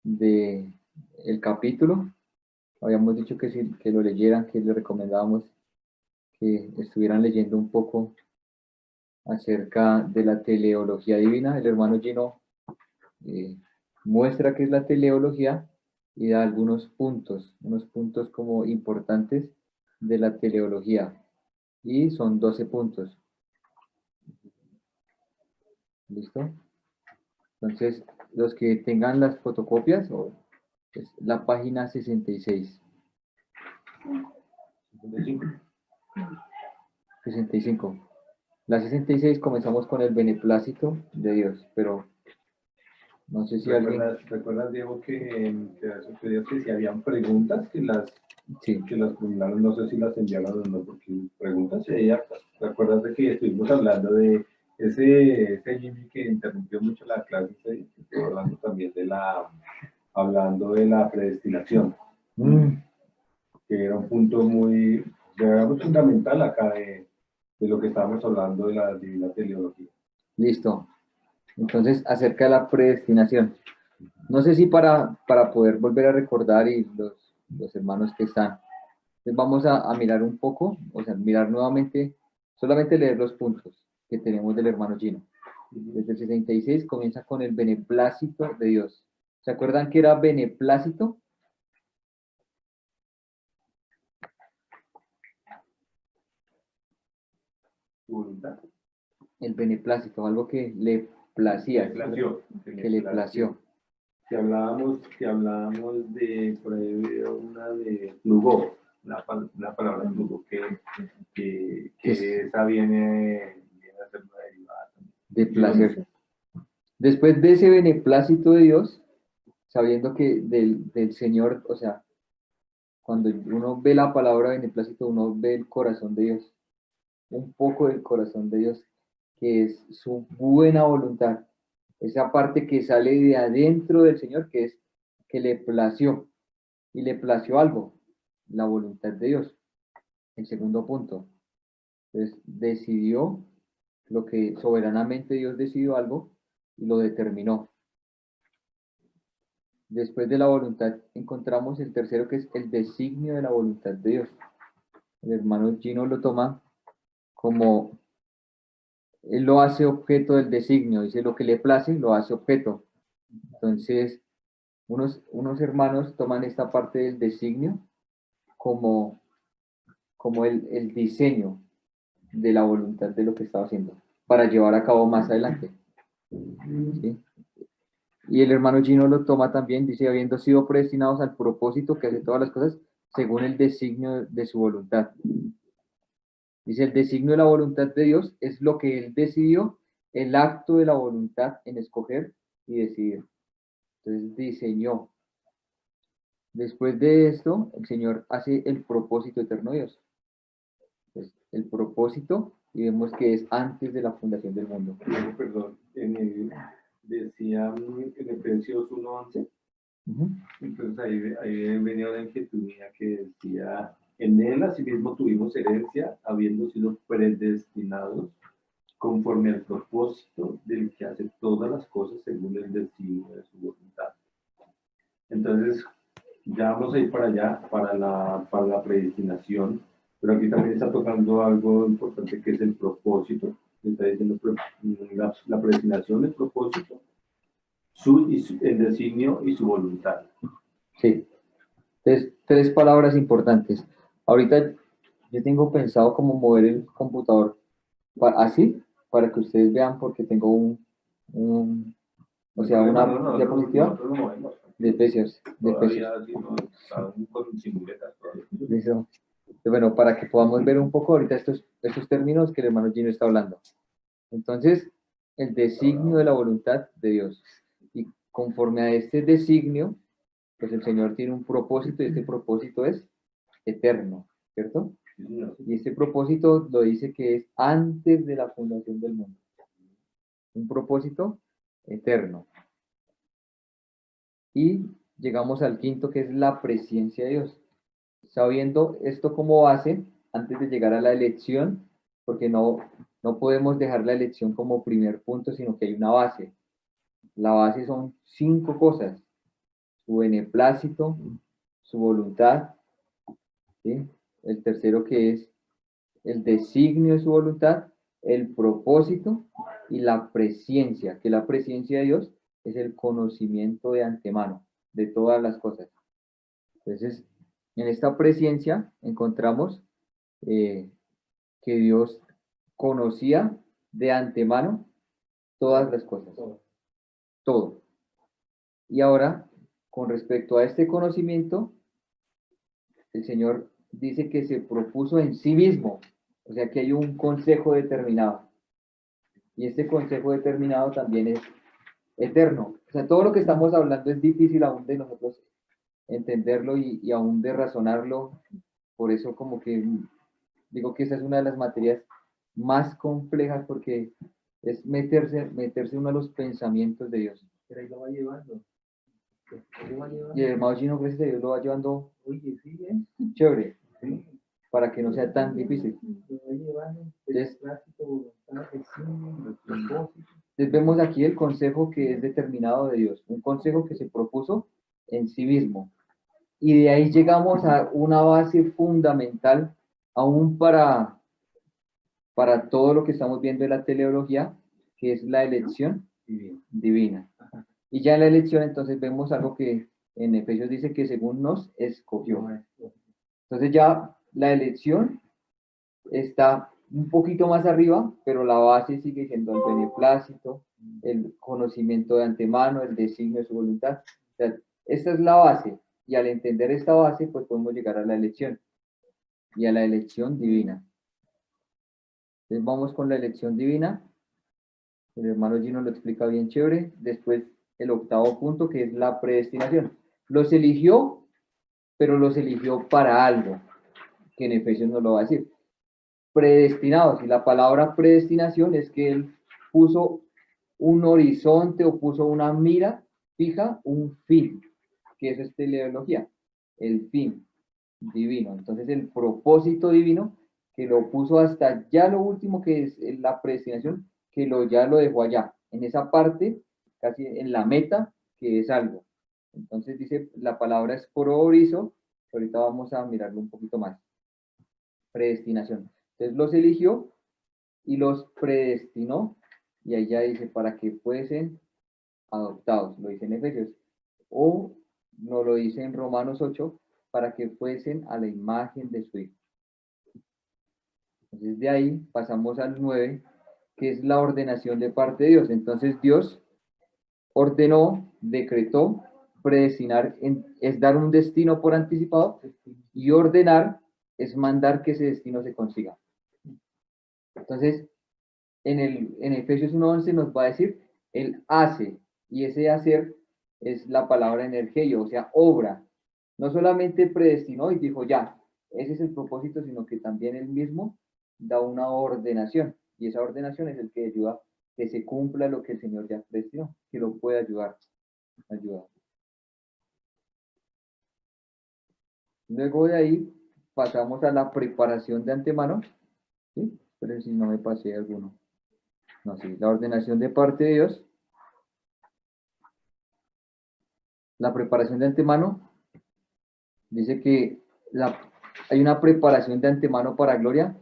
de el capítulo. Habíamos dicho que, que lo leyeran, que les recomendábamos que estuvieran leyendo un poco acerca de la teleología divina. El hermano Gino eh, muestra qué es la teleología y da algunos puntos, unos puntos como importantes de la teleología. Y son 12 puntos. ¿Listo? Entonces, los que tengan las fotocopias, es la página 66. 65. La 66 comenzamos con el beneplácito de Dios, pero no sé si alguien... ¿Recuerdas, Diego, que hace 8 días que si habían preguntas Sí. que las formularon, no sé si las enviaron o no, porque preguntas sí hay hartas. ¿Recuerdas de que estuvimos hablando de ese Jimmy que interrumpió mucho la clase, hablando también hablando de la predestinación? Que era un punto muy, digamos, fundamental acá de lo que estábamos hablando de la divina teleología. Listo. Entonces, acerca de la predestinación. No sé si para poder volver a recordar y los hermanos que están, entonces vamos a mirar un poco, o sea, mirar nuevamente, solamente leer los puntos que tenemos del hermano Gino. Desde el 66 comienza con el beneplácito de Dios. ¿Se acuerdan que era beneplácito? Voluntad. El beneplácito, algo que le placía, que le plació. Que hablábamos de, por ahí una de flugó, la palabra flugó, que esa viene a ser una derivada de placer. Después de ese beneplácito de Dios, sabiendo que del Señor, o sea, cuando uno ve la palabra beneplácito, uno ve el corazón de Dios, un poco del corazón de Dios, que es su buena voluntad, esa parte que sale de adentro del Señor, que es que le plació, y le plació algo, la voluntad de Dios. El segundo punto, entonces decidió lo que soberanamente Dios decidió algo y lo determinó. Después de la voluntad encontramos el tercero, que es el designio de la voluntad de Dios. El hermano Gino lo toma como, él lo hace objeto del designio, dice lo que le place, lo hace objeto. Entonces, unos hermanos toman esta parte del designio como, como el diseño de la voluntad de lo que estaba haciendo, para llevar a cabo más adelante. ¿Sí? Y el hermano Gino lo toma también, dice, habiendo sido predestinados al propósito que hace todas las cosas según el designio de su voluntad. Dice, el designio de la voluntad de Dios es lo que Él decidió, el acto de la voluntad en escoger y decidir. Entonces diseñó. Después de esto, el Señor hace el propósito eterno de Dios. Entonces, el propósito, y vemos que es antes de la fundación del mundo. Perdón, decía en Efesios 1:11. Entonces ahí venía una inquietud mía que decía, en él asimismo tuvimos herencia, habiendo sido predestinados conforme al propósito del que hace todas las cosas según el designio de su voluntad. Entonces, ya vamos a ir para allá, para la predestinación, pero aquí también está tocando algo importante que es el propósito. Está diciendo la predestinación, el propósito, el designio y su voluntad. Sí. Entonces, tres palabras importantes. Ahorita yo tengo pensado cómo mover el computador así, para que ustedes vean, porque tengo o sea, una diapositiva de Efesios. Listo. Bueno, para que podamos ver un poco ahorita estos términos que el hermano Gino está hablando. Entonces, el designio de la voluntad de Dios. Y conforme a este designio, pues el Señor tiene un propósito y este propósito es eterno, ¿cierto? Y este propósito lo dice que es antes de la fundación del mundo. Un propósito eterno. Y llegamos al quinto, que es la presencia de Dios. Sabiendo esto como base, antes de llegar a la elección, porque no podemos dejar la elección como primer punto, sino que hay una base. La base son 5 cosas. su beneplácito, su voluntad, ¿sí? El tercero que es el designio de su voluntad, el propósito y la presciencia, que la presciencia de Dios es el conocimiento de antemano de todas las cosas. Entonces, en esta presciencia encontramos que Dios conocía de antemano todas las cosas, todo. Y ahora, con respecto a este conocimiento, el Señor dice que se propuso en sí mismo, o sea que hay un consejo determinado. Y este consejo determinado también es eterno. O sea, todo lo que estamos hablando es difícil aún de nosotros entenderlo y aún de razonarlo. Por eso como que digo que esa es una de las materias más complejas porque es meterse uno a los pensamientos de Dios. Pero ahí lo va llevando. Y el hermano Gino, gracias a Dios, lo va llevando. Oye, sí, Chévere, sí. para que no sea tan difícil. Lo va llevando. Entonces, Clásico, voluntad, designio, propósito. Entonces vemos aquí el consejo que es determinado de Dios, un consejo que se propuso en sí mismo. Y de ahí llegamos a una base fundamental, aún para todo lo que estamos viendo de la teleología, que es la elección divina. Y ya en la elección entonces vemos algo que en Efesios dice que según nos escogió. Entonces ya la elección está un poquito más arriba, pero la base sigue siendo el beneplácito, el conocimiento de antemano, el designio de su voluntad. O sea, esta es la base, y al entender esta base, pues podemos llegar a la elección, y a la elección divina. Entonces vamos con la elección divina. El hermano Gino lo explica bien chévere. Después el octavo punto, que es la predestinación. Los eligió, pero los eligió para algo, que en Efesios nos lo va a decir. Predestinados, y la palabra predestinación es que él puso un horizonte o puso una mira fija, un fin, que eso es teleología, el fin divino. Entonces el propósito divino que lo puso hasta ya lo último que es la predestinación, que ya lo dejó allá, en esa parte, casi en la meta, que es algo. Entonces dice, la palabra es proorizo, ahorita vamos a mirarlo un poquito más. Predestinación. Entonces los eligió y los predestinó, y ahí ya dice para que fuesen adoptados, lo dice en Efesios, o no lo dice en Romanos 8, para que fuesen a la imagen de su Hijo. Entonces de ahí pasamos al 9, que es la ordenación de parte de Dios. Entonces Dios ordenó, decretó, predestinar es dar un destino por anticipado, y ordenar es mandar que ese destino se consiga. Entonces, en Efesios 1:11 nos va a decir, Él hace, y ese hacer es la palabra energía, o sea, obra. No solamente predestinó y dijo, ya, ese es el propósito, sino que también Él mismo da una ordenación, y esa ordenación es el que ayuda que se cumpla lo que el Señor ya predestinó, que lo puede ayudar. Luego de ahí pasamos a la preparación de antemano, ¿sí? Pero si no me pasé alguno. No, sí, la ordenación de parte de Dios. La preparación de antemano dice que hay una preparación de antemano para gloria.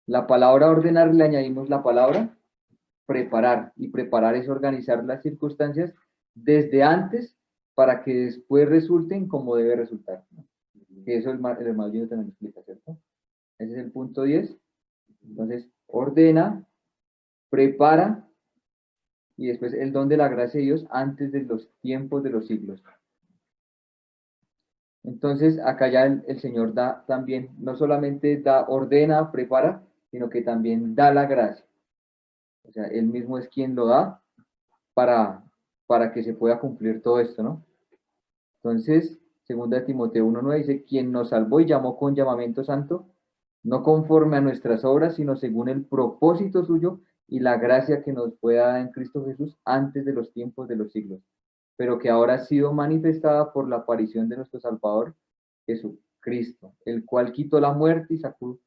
La palabra ordenar le añadimos la palabra preparar, y preparar es organizar las circunstancias desde antes para que después resulten como debe resultar. Que eso el hermano Gino también lo explica, ¿cierto? Ese es el punto 10. Entonces, ordena, prepara, y después el don de la gracia de Dios antes de los tiempos de los siglos. Entonces, acá ya el Señor da también, no solamente ordena, prepara, sino que también da la gracia. O sea, Él mismo es quien lo da para que se pueda cumplir todo esto, ¿no? Entonces, 2 Timoteo 1:9 dice, quien nos salvó y llamó con llamamiento santo, no conforme a nuestras obras, sino según el propósito suyo y la gracia que nos fue dada en Cristo Jesús antes de los tiempos de los siglos, pero que ahora ha sido manifestada por la aparición de nuestro Salvador Jesucristo, el cual quitó la muerte y sacó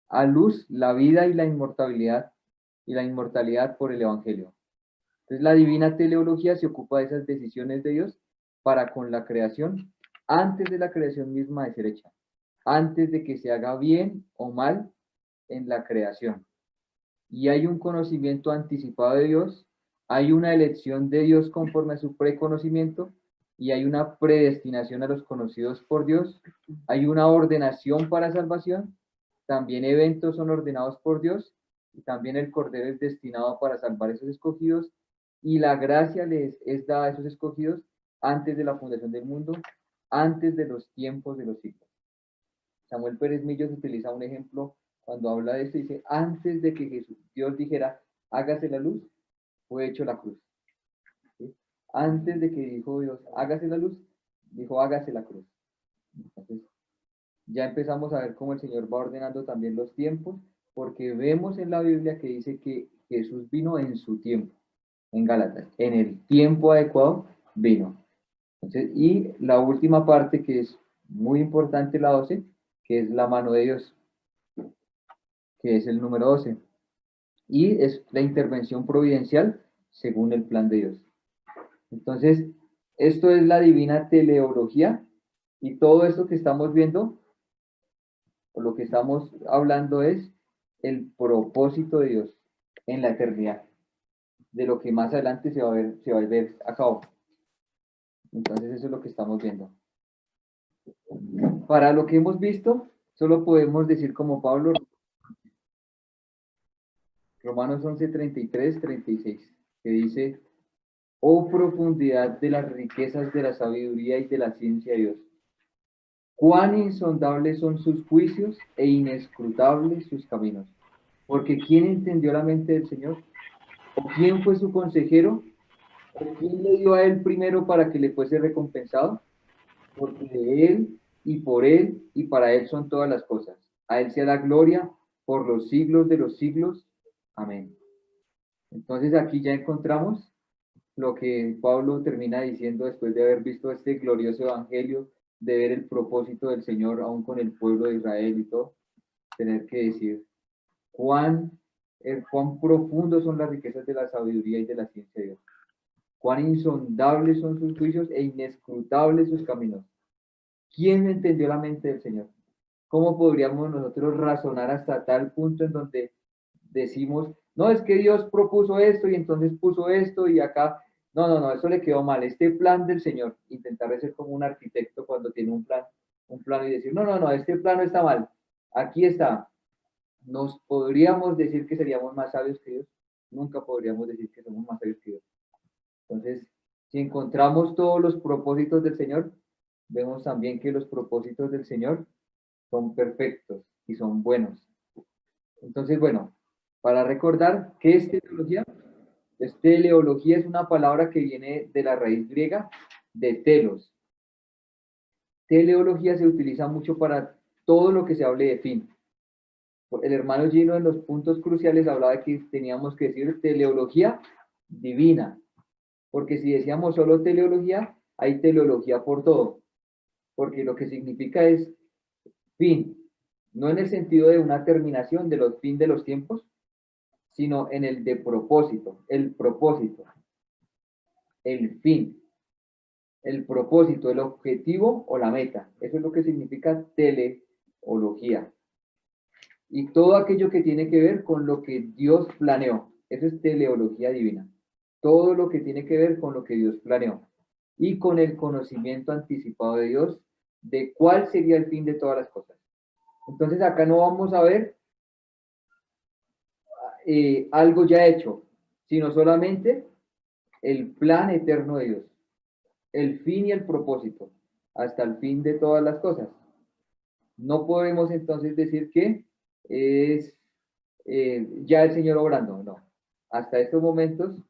a luz la vida y la inmortalidad por el Evangelio. Entonces la divina teleología se ocupa de esas decisiones de Dios para con la creación antes de la creación misma de ser hecha, antes de que se haga bien o mal en la creación. Y hay un conocimiento anticipado de Dios, hay una elección de Dios conforme a su preconocimiento, y hay una predestinación a los conocidos por Dios, hay una ordenación para salvación, también eventos son ordenados por Dios, y también el Cordero es destinado para salvar a esos escogidos, y la gracia les es dada a esos escogidos antes de la fundación del mundo, antes de los tiempos de los siglos. Samuel Pérez Millos utiliza un ejemplo cuando habla de esto, dice, antes de que Dios dijera, hágase la luz, fue hecho la cruz. ¿Sí? Antes de que dijo Dios, hágase la luz, dijo, hágase la cruz. Entonces, ya empezamos a ver cómo el Señor va ordenando también los tiempos, porque vemos en la Biblia que dice que Jesús vino en su tiempo, en Gálatas, en el tiempo adecuado vino. Entonces, y la última parte que es muy importante, la 12, que es la mano de Dios, que es el número 12. Y es la intervención providencial según el plan de Dios. Entonces, esto es la divina teleología, y todo esto que estamos viendo, o lo que estamos hablando, es el propósito de Dios en la eternidad, de lo que más adelante se va a ver a cabo. Entonces, eso es lo que estamos viendo. Para lo que hemos visto, solo podemos decir como Pablo, Romanos 11, 33, 36, que dice, oh profundidad de las riquezas de la sabiduría y de la ciencia de Dios. Cuán insondables son sus juicios e inescrutables sus caminos. Porque ¿quién entendió la mente del Señor? ¿O quién fue su consejero? ¿O quién le dio a él primero para que le fuese recompensado? Porque de él y para él son todas las cosas. A él sea la gloria por los siglos de los siglos. Amén. Entonces aquí ya encontramos lo que Pablo termina diciendo después de haber visto este glorioso evangelio, de ver el propósito del Señor aún con el pueblo de Israel y todo, tener que decir cuán profundos son las riquezas de la sabiduría y de la ciencia de Dios, cuán insondables son sus juicios e inescrutables sus caminos. ¿Quién entendió la mente del Señor? ¿Cómo podríamos nosotros razonar hasta tal punto en donde decimos, no, es que Dios propuso esto y entonces puso esto y acá? No, no, no, eso le quedó mal. Este plan del Señor, intentar ser como un arquitecto cuando tiene un plano y decir, no, no, no, este plano está mal. Aquí está. ¿Nos podríamos decir que seríamos más sabios que Dios? Nunca podríamos decir que somos más sabios que Dios. Entonces, si encontramos todos los propósitos del Señor, vemos también que los propósitos del Señor son perfectos y son buenos. Entonces, bueno, para recordar, ¿qué es teleología? Teleología es una palabra que viene de la raíz griega de telos. Teleología se utiliza mucho para todo lo que se hable de fin. El hermano Gino en los puntos cruciales hablaba de que teníamos que decir teleología divina, porque si decíamos solo teleología, hay teleología por todo, porque lo que significa es fin, no en el sentido de una terminación de los fin de los tiempos, sino en el de propósito, el propósito, el fin, el propósito, el objetivo o la meta. Eso es lo que significa teleología. Y todo aquello que tiene que ver con lo que Dios planeó. Eso es teleología divina. Todo lo que tiene que ver con lo que Dios planeó. Y con el conocimiento anticipado de Dios de cuál sería el fin de todas las cosas. Entonces acá no vamos a ver algo ya hecho, sino solamente el plan eterno de Dios, el fin y el propósito, hasta el fin de todas las cosas. No podemos entonces decir que es ya el Señor obrando, no. Hasta estos momentos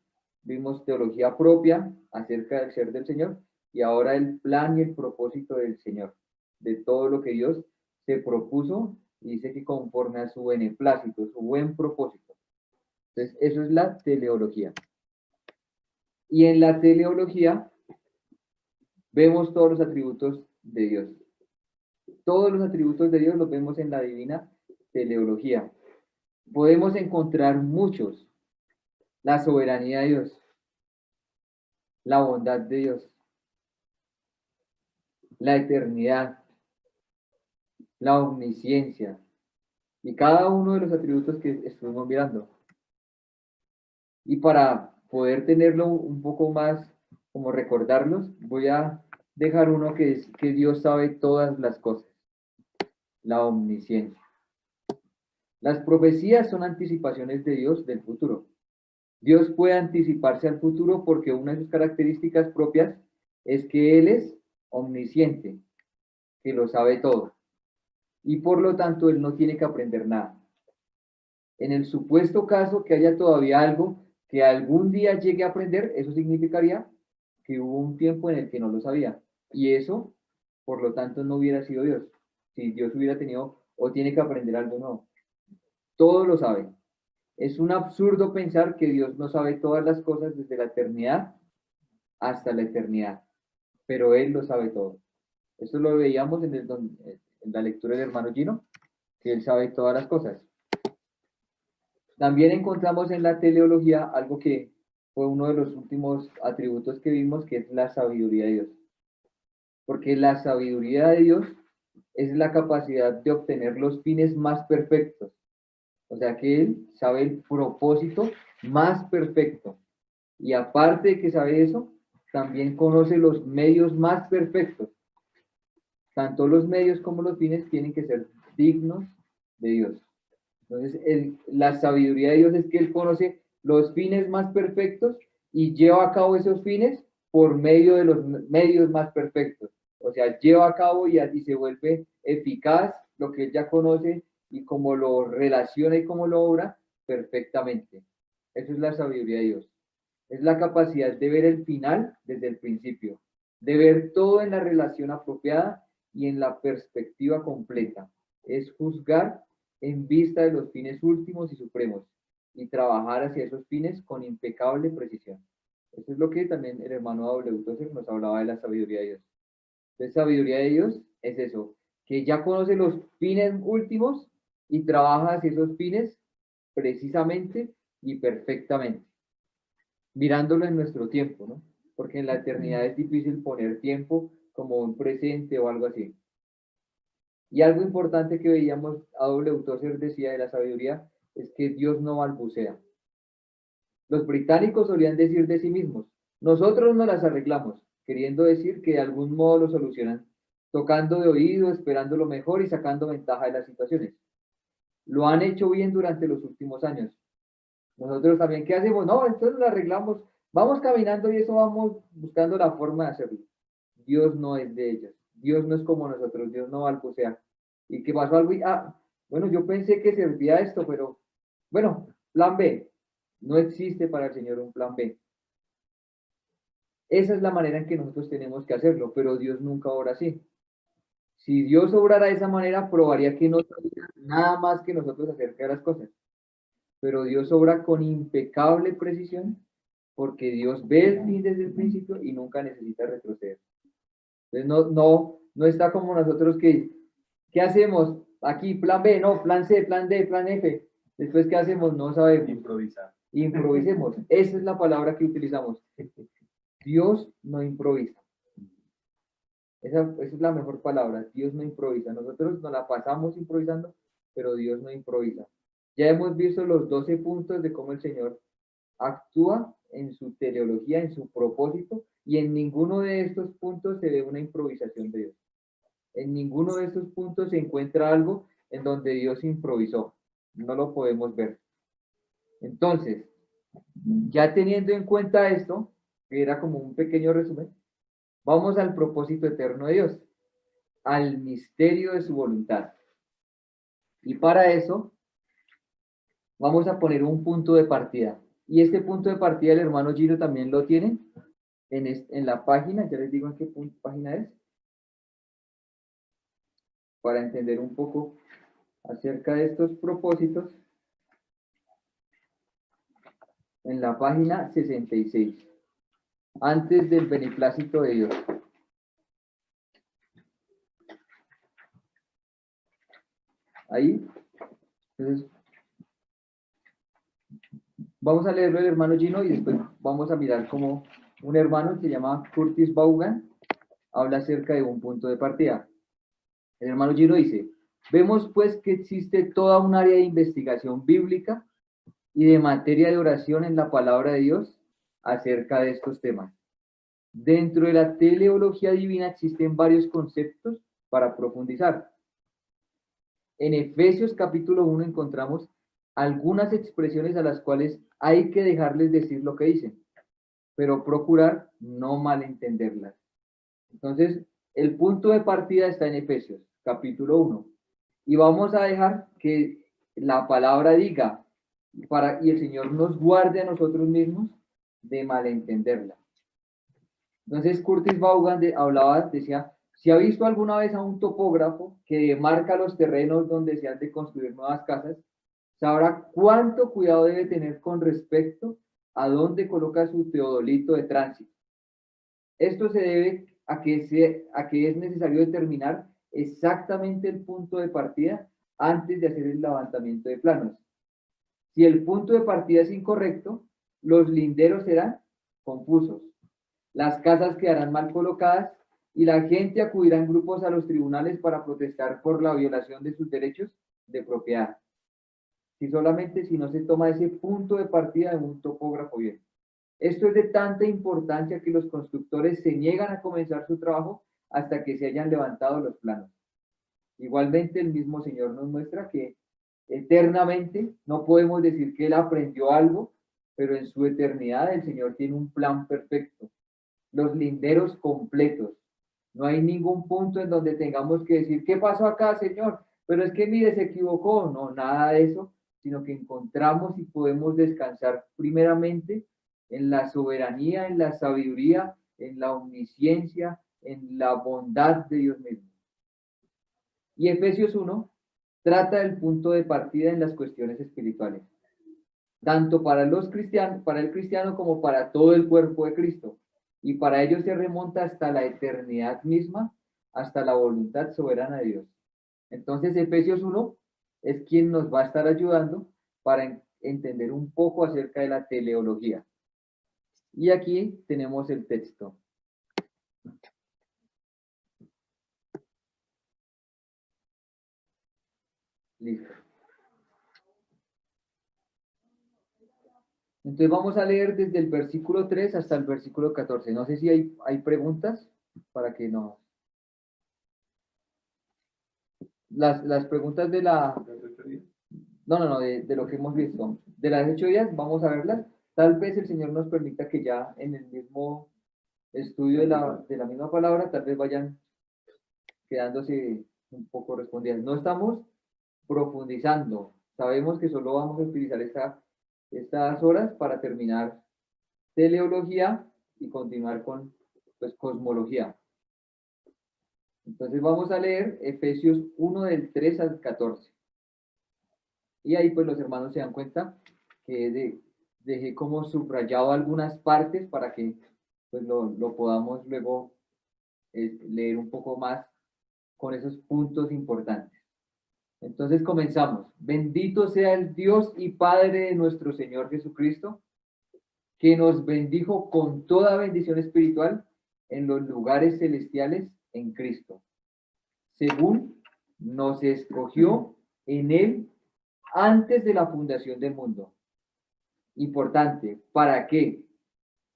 vimos teología propia acerca del ser del Señor, y ahora el plan y el propósito del Señor, de todo lo que Dios se propuso, y dice que conforme a su beneplácito, su buen propósito. Entonces, eso es la teleología. Y en la teleología vemos todos los atributos de Dios. Todos los atributos de Dios los vemos en la divina teleología. Podemos encontrar muchos. La soberanía de Dios, la bondad de Dios, la eternidad, la omnisciencia y cada uno de los atributos que estuvimos mirando. Y para poder tenerlo un poco más, como recordarlos, voy a dejar uno que es que Dios sabe todas las cosas, la omnisciencia. Las profecías son anticipaciones de Dios del futuro. Dios puede anticiparse al futuro porque una de sus características propias es que Él es omnisciente, que lo sabe todo. Y por lo tanto, Él no tiene que aprender nada. En el supuesto caso que haya todavía algo que algún día llegue a aprender, eso significaría que hubo un tiempo en el que no lo sabía. Y eso, por lo tanto, no hubiera sido Dios. Si Dios hubiera tenido o tiene que aprender algo nuevo. Todo lo sabe. Es un absurdo pensar que Dios no sabe todas las cosas desde la eternidad hasta la eternidad, pero Él lo sabe todo. Eso lo veíamos en la lectura del hermano Gino, que Él sabe todas las cosas. También encontramos en la teleología algo que fue uno de los últimos atributos que vimos, que es la sabiduría de Dios. Porque la sabiduría de Dios es la capacidad de obtener los fines más perfectos. O sea que Él sabe el propósito más perfecto. Y aparte de que sabe eso, también conoce los medios más perfectos. Tanto los medios como los fines tienen que ser dignos de Dios. Entonces, la sabiduría de Dios es que Él conoce los fines más perfectos y lleva a cabo esos fines por medio de los medios más perfectos. O sea, lleva a cabo y así se vuelve eficaz lo que Él ya conoce y cómo lo relaciona y cómo lo obra perfectamente. Eso es la sabiduría de Dios. Es la capacidad de ver el final desde el principio, de ver todo en la relación apropiada y en la perspectiva completa. Es juzgar en vista de los fines últimos y supremos y trabajar hacia esos fines con impecable precisión. Eso es lo que también el hermano W. Tozer nos hablaba de la sabiduría de Dios. Entonces, sabiduría de Dios es eso, que ya conoce los fines últimos y trabaja hacia esos fines precisamente y perfectamente, mirándolo en nuestro tiempo, ¿no? Porque en la eternidad es difícil poner tiempo como un presente o algo así. Y algo importante que veíamos, a W. Tozer decía de la sabiduría, es que Dios no balbucea. Los británicos solían decir de sí mismos, nosotros no las arreglamos, queriendo decir que de algún modo lo solucionan, tocando de oído, esperando lo mejor y sacando ventaja de las situaciones. Lo han hecho bien durante los últimos años. Nosotros también, ¿qué hacemos? No, entonces lo arreglamos, vamos caminando y eso vamos buscando la forma de hacerlo. Dios no es de ellos. Dios no es como nosotros, Dios no balbucea. ¿Y qué pasó algo? Bueno, yo pensé que servía esto, pero bueno, plan B. No existe para el Señor un plan B. Esa es la manera en que nosotros tenemos que hacerlo, pero Dios nunca obra así. Si Dios obrara de esa manera, probaría que no sabía nada más que nosotros acerca de las cosas. Pero Dios obra con impecable precisión porque Dios ve el fin desde el principio y nunca necesita retroceder. Entonces no está como nosotros que, ¿qué hacemos? Aquí, plan B, no, plan C, plan D, plan F. Después, ¿qué hacemos? No sabemos. Improvisar. Improvisemos. Esa es la palabra que utilizamos. Dios no improvisa. Esa es la mejor palabra. Dios no improvisa. Nosotros nos la pasamos improvisando, pero Dios no improvisa. Ya hemos visto los 12 puntos de cómo el Señor actúa en su teleología, en su propósito, y en ninguno de estos puntos se ve una improvisación de Dios. En ninguno de estos puntos se encuentra algo en donde Dios improvisó. No lo podemos ver. Entonces, ya teniendo en cuenta esto, que era como un pequeño resumen, vamos al propósito eterno de Dios, al misterio de su voluntad. Y para eso, vamos a poner un punto de partida. Y este punto de partida el hermano Giro también lo tiene en la página, ya les digo en qué página es, para entender un poco acerca de estos propósitos, en la página 66, antes del beneplácito de Dios. Ahí, entonces, vamos a leerlo el hermano Gino y después vamos a mirar cómo un hermano que se llama Curtis Vaughan habla acerca de un punto de partida. El hermano Gino dice, vemos pues que existe toda un área de investigación bíblica y de materia de oración en la palabra de Dios acerca de estos temas. Dentro de la teleología divina existen varios conceptos para profundizar. En Efesios capítulo 1 encontramos algunas expresiones a las cuales hay que dejarles decir lo que dicen, pero procurar no malentenderlas. Entonces, el punto de partida está en Efesios capítulo 1 y vamos a dejar que la palabra diga y el Señor nos guarde a nosotros mismos de malentenderla. Entonces, Curtis Vaughan decía, si ha visto alguna vez a un topógrafo que demarca los terrenos donde se han de construir nuevas casas, sabrá cuánto cuidado debe tener con respecto a dónde coloca su teodolito de tránsito. Esto se debe a que es necesario determinar exactamente el punto de partida antes de hacer el levantamiento de planos. Si el punto de partida es incorrecto, los linderos serán confusos, las casas quedarán mal colocadas y la gente acudirá en grupos a los tribunales para protestar por la violación de sus derechos de propiedad. Si no se toma ese punto de partida de un topógrafo bien. Esto es de tanta importancia que los constructores se niegan a comenzar su trabajo hasta que se hayan levantado los planos. Igualmente, el mismo Señor nos muestra que eternamente no podemos decir que Él aprendió algo, pero en su eternidad el Señor tiene un plan perfecto. Los linderos completos. No hay ningún punto en donde tengamos que decir, ¿qué pasó acá, Señor? Pero es que mire, se equivocó. No, nada de eso, sino que encontramos y podemos descansar primeramente en la soberanía, en la sabiduría, en la omnisciencia, en la bondad de Dios mismo. Y Efesios 1 trata del punto de partida en las cuestiones espirituales, tanto para el cristiano como para todo el cuerpo de Cristo. Y para ello se remonta hasta la eternidad misma, hasta la voluntad soberana de Dios. Entonces, Efesios 1 es quien nos va a estar ayudando para entender un poco acerca de la teleología. Y aquí tenemos el texto. Listo. Entonces vamos a leer desde el versículo 3 hasta el versículo 14. No sé si hay preguntas para que no. Las preguntas de la... No, de lo que hemos visto. De las 8 días, vamos a verlas. Tal vez el Señor nos permita que ya en el mismo estudio de la misma palabra, tal vez vayan quedándose un poco respondidas. No estamos profundizando. Sabemos que solo vamos a utilizar estas horas para terminar teleología y continuar con cosmología. Entonces vamos a leer Efesios 1 del 3 al 14. Y ahí pues los hermanos se dan cuenta que dejé como subrayado algunas partes para que pues lo podamos luego leer un poco más con esos puntos importantes. Entonces comenzamos. Bendito sea el Dios y Padre de nuestro Señor Jesucristo, que nos bendijo con toda bendición espiritual en los lugares celestiales en Cristo, según nos escogió en Él antes de la fundación del mundo. Importante, ¿para qué?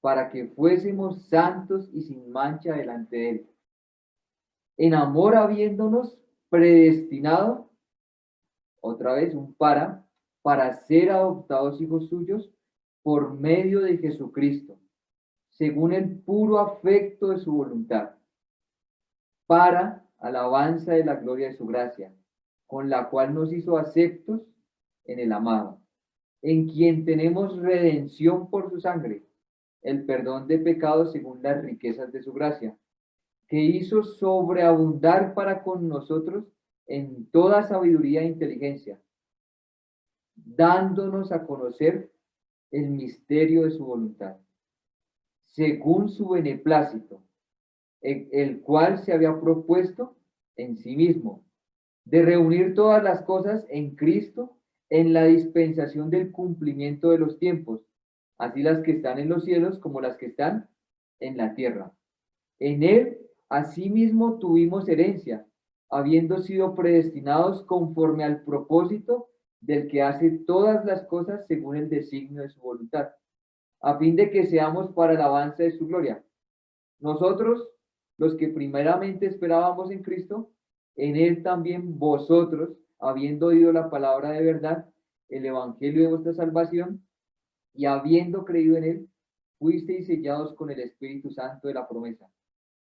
Para que fuésemos santos y sin mancha delante de Él. En amor habiéndonos predestinado, otra vez un para ser adoptados hijos suyos por medio de Jesucristo, según el puro afecto de su voluntad, para alabanza de la gloria de su gracia, con la cual nos hizo aceptos en el amado, en quien tenemos redención por su sangre, el perdón de pecados según las riquezas de su gracia, que hizo sobreabundar para con nosotros en toda sabiduría e inteligencia, dándonos a conocer el misterio de su voluntad, según su beneplácito, el cual se había propuesto en sí mismo, de reunir todas las cosas en Cristo en la dispensación del cumplimiento de los tiempos, así las que están en los cielos como las que están en la tierra. En Él Asimismo tuvimos herencia, habiendo sido predestinados conforme al propósito del que hace todas las cosas según el designio de su voluntad, a fin de que seamos para el avance de su gloria. Nosotros, los que primeramente esperábamos en Cristo, en él también vosotros, habiendo oído la palabra de verdad, el evangelio de vuestra salvación, y habiendo creído en él, fuisteis sellados con el Espíritu Santo de la promesa,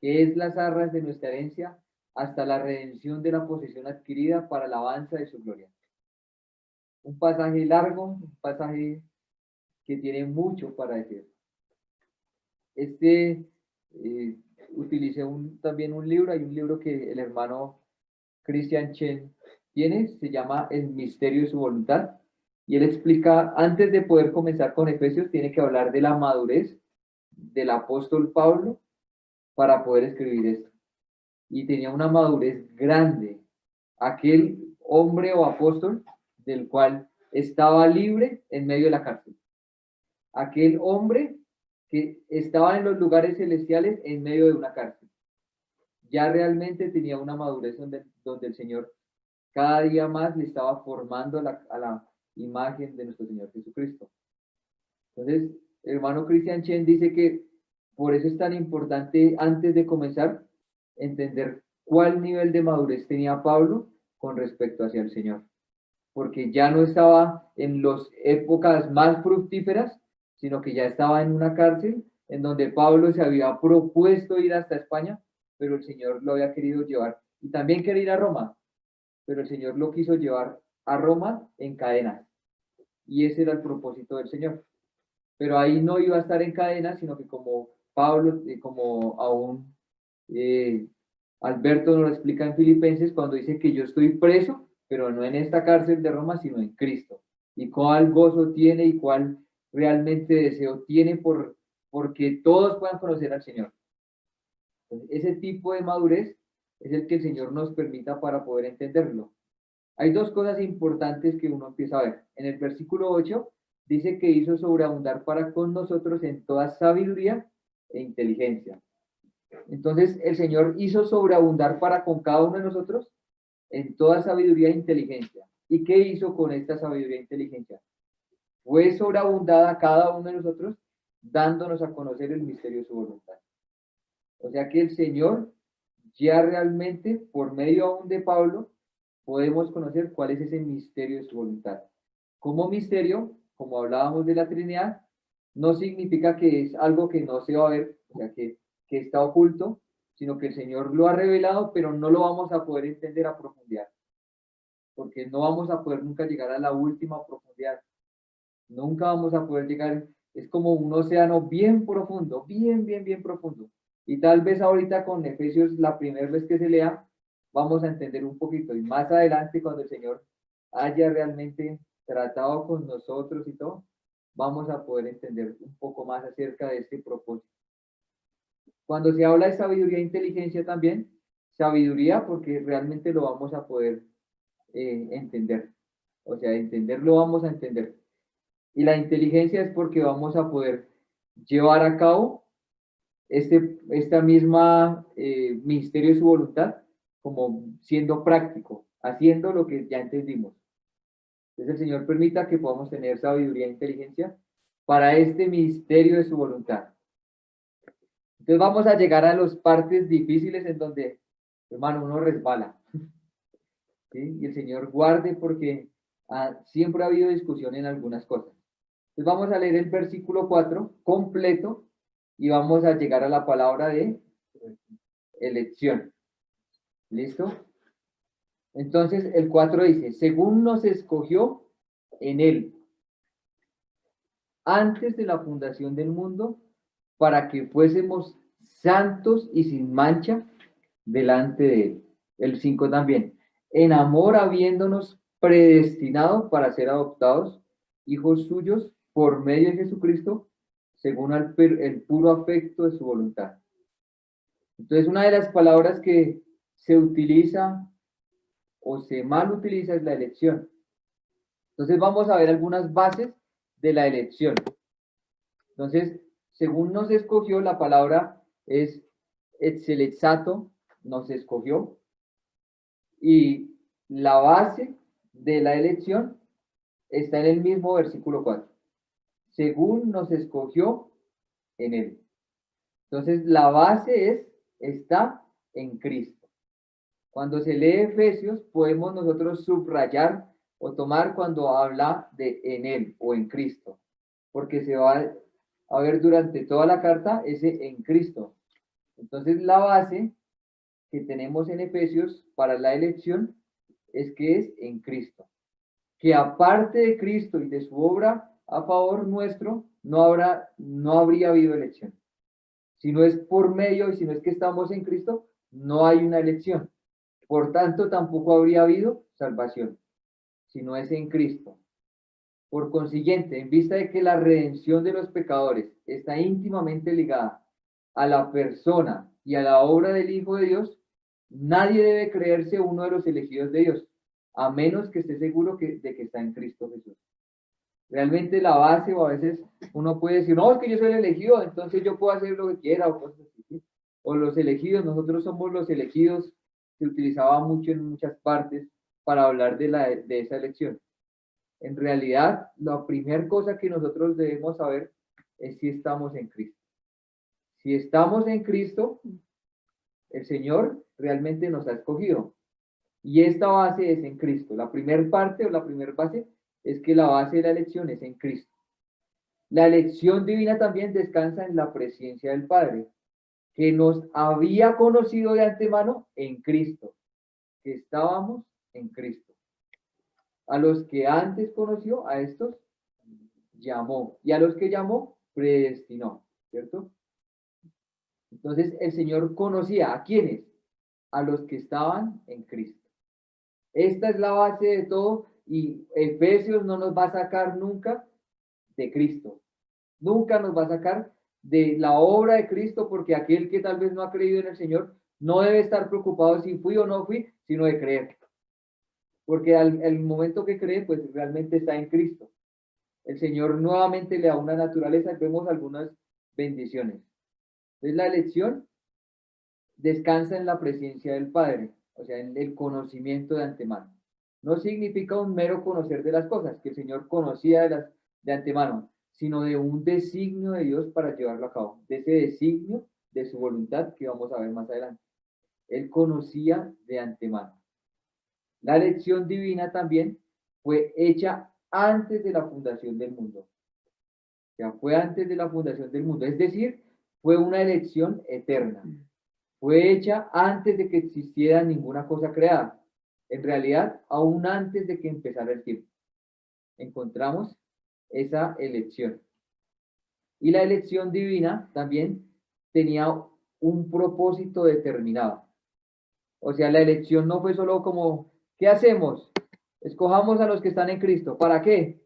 que es las arras de nuestra herencia, hasta la redención de la posesión adquirida para la alabanza de su gloria. Un pasaje largo, un pasaje que tiene mucho para decir. Utilicé también un libro, hay un libro que el hermano Christian Chen tiene, se llama El misterio de su voluntad, y él explica, antes de poder comenzar con Efesios, tiene que hablar de la madurez del apóstol Pablo para poder escribir esto. Y tenía una madurez grande, aquel hombre o apóstol del cual estaba libre en medio de la cárcel. Aquel hombre que estaba en los lugares celestiales en medio de una cárcel. Ya realmente tenía una madurez donde el Señor cada día más le estaba formando a la imagen de nuestro Señor Jesucristo. Entonces, el hermano Christian Chen dice que por eso es tan importante, antes de comenzar, entender cuál nivel de madurez tenía Pablo con respecto hacia el Señor. Porque ya no estaba en las épocas más fructíferas, sino que ya estaba en una cárcel en donde Pablo se había propuesto ir hasta España, pero el Señor lo había querido llevar. Y también quería ir a Roma, pero el Señor lo quiso llevar a Roma en cadenas. Y ese era el propósito del Señor. Pero ahí no iba a estar en cadenas, sino que como Pablo, como aún Alberto nos lo explica en Filipenses, cuando dice que yo estoy preso, pero no en esta cárcel de Roma, sino en Cristo. Y cuál gozo tiene y cuál realmente deseo tiene porque todos puedan conocer al Señor. Entonces, ese tipo de madurez es el que el Señor nos permita para poder entenderlo. Hay dos cosas importantes que uno empieza a ver. En el versículo 8 dice que hizo sobreabundar para con nosotros en toda sabiduría e inteligencia. Entonces el Señor hizo sobreabundar para con cada uno de nosotros en toda sabiduría e inteligencia. ¿Y qué hizo con esta sabiduría e inteligencia? Fue sobreabundada a cada uno de nosotros dándonos a conocer el misterio de su voluntad. O sea que el Señor ya realmente, por medio aún de Pablo, podemos conocer cuál es ese misterio de su voluntad. Como misterio, como hablábamos de la Trinidad, no significa que es algo que no se va a ver, o sea, que está oculto, sino que el Señor lo ha revelado, pero no lo vamos a poder entender a profundidad, porque no vamos a poder nunca llegar a la última profundidad. Nunca vamos a poder llegar, es como un océano bien profundo, bien profundo. Y tal vez ahorita con Efesios, la primera vez que se lea, vamos a entender un poquito. Y más adelante, cuando el Señor haya realmente tratado con nosotros y todo, vamos a poder entender un poco más acerca de este propósito. Cuando se habla de sabiduría e inteligencia también, sabiduría porque realmente lo vamos a poder entender. O sea, entenderlo vamos a entender. Y la inteligencia es porque vamos a poder llevar a cabo esta misma misterio de su voluntad como siendo práctico, haciendo lo que ya entendimos. Entonces el Señor permita que podamos tener sabiduría e inteligencia para este misterio de su voluntad. Entonces vamos a llegar a las partes difíciles en donde, hermano, uno resbala. ¿Sí? Y el Señor guarde porque siempre ha habido discusión en algunas cosas. Entonces vamos a leer el versículo 4 completo y vamos a llegar a la palabra de elección. ¿Listo? Entonces el 4 dice, según nos escogió en él, antes de la fundación del mundo, para que fuésemos santos y sin mancha delante de él. El 5 también, en amor habiéndonos predestinado para ser adoptados, hijos suyos, por medio de Jesucristo, según el puro afecto de su voluntad. Entonces, una de las palabras que se utiliza o se mal utiliza es la elección. Entonces, vamos a ver algunas bases de la elección. Entonces, según nos escogió, la palabra es Etzelexato nos escogió, y la base de la elección está en el mismo versículo 4. Según nos escogió en él. Entonces, la base está en Cristo. Cuando se lee Efesios, podemos nosotros subrayar o tomar cuando habla de en él o en Cristo, porque se va a ver durante toda la carta ese en Cristo. Entonces, la base que tenemos en Efesios para la elección es que es en Cristo. Que aparte de Cristo y de su obra a favor nuestro, no habría habido elección. Si no es por medio y si no es que estamos en Cristo, no hay una elección. Por tanto, tampoco habría habido salvación, si no es en Cristo. Por consiguiente, en vista de que la redención de los pecadores está íntimamente ligada a la persona y a la obra del Hijo de Dios, nadie debe creerse uno de los elegidos de Dios, a menos que esté seguro de que está en Cristo Jesús. Realmente la base, o a veces uno puede decir, no, es que yo soy el elegido, entonces yo puedo hacer lo que quiera, o cosas así, ¿sí? O los elegidos, nosotros somos los elegidos, se utilizaba mucho en muchas partes para hablar de esa elección. En realidad, la primera cosa que nosotros debemos saber es si estamos en Cristo. Si estamos en Cristo, el Señor realmente nos ha escogido. Y esta base es en Cristo. La primera parte o la primera base es que la base de la elección es en Cristo. La elección divina también descansa en la presencia del Padre, que nos había conocido de antemano en Cristo, que estábamos en Cristo. A los que antes conoció, a estos llamó, y a los que llamó, predestinó, ¿cierto? Entonces el Señor conocía a quiénes, a los que estaban en Cristo. Esta es la base de todo, y Efesios no nos va a sacar nunca de Cristo. Nunca nos va a sacar de la obra de Cristo, porque aquel que tal vez no ha creído en el Señor no debe estar preocupado si fui o no fui, sino de creer. Porque al momento que cree, pues realmente está en Cristo. El Señor nuevamente le da una naturaleza y vemos algunas bendiciones. Entonces la elección descansa en la presencia del Padre, o sea, en el conocimiento de antemano. No significa un mero conocer de las cosas, que el Señor conocía de antemano, sino de un designio de Dios para llevarlo a cabo, de ese designio de su voluntad que vamos a ver más adelante. Él conocía de antemano. La elección divina también fue hecha antes de la fundación del mundo. O sea, fue antes de la fundación del mundo, es decir, fue una elección eterna. Fue hecha antes de que existiera ninguna cosa creada. En realidad, aún antes de que empezara el tiempo. Encontramos esa elección. Y la elección divina también tenía un propósito determinado. O sea, la elección no fue solo como, ¿qué hacemos? Escojamos a los que están en Cristo. ¿Para qué?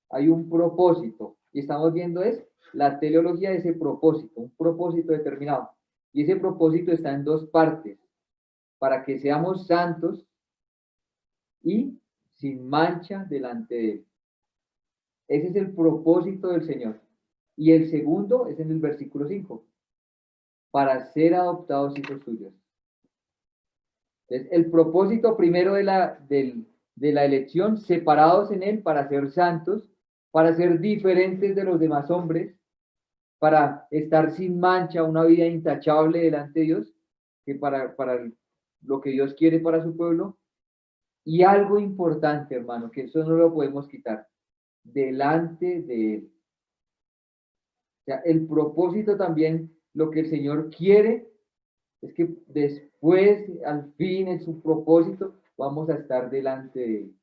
Hay un propósito. Y estamos viendo la teleología de ese propósito, un propósito determinado. Y ese propósito está en dos partes. Para que seamos santos y sin mancha delante de Él. Ese es el propósito del Señor. Y el segundo es en el versículo 5. Para ser adoptados hijos suyos. Entonces, el propósito primero de la elección, separados en Él para ser santos, para ser diferentes de los demás hombres, para estar sin mancha, una vida intachable delante de Dios, que para lo que Dios quiere para su pueblo. Y algo importante, hermano, que eso no lo podemos quitar, delante de Él. O sea, el propósito también, lo que el Señor quiere, es que después, al fin, en su propósito, vamos a estar delante de Él.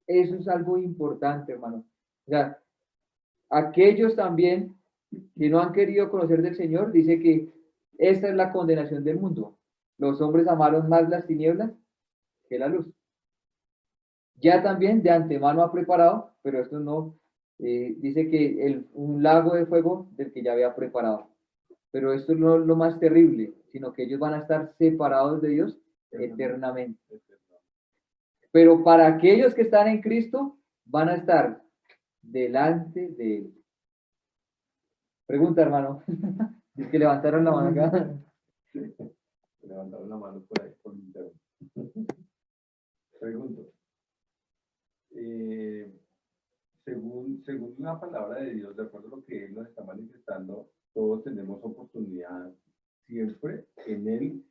Eso es algo importante, hermano. O sea, aquellos también que no han querido conocer del Señor, dice que esta es la condenación del mundo. Los hombres amaron más las tinieblas que la luz. Ya también de antemano ha preparado, pero esto no, dice que un lago de fuego del que ya había preparado. Pero esto no es lo más terrible, sino que ellos van a estar separados de Dios eternamente. Pero para aquellos que están en Cristo, van a estar delante de Él. Pregunta, hermano. Es que levantaron la mano acá. Levantaron la mano por ahí, por interno. Pregunto. Según la palabra de Dios, de acuerdo a lo que Él nos está manifestando, todos tenemos oportunidad siempre en Él,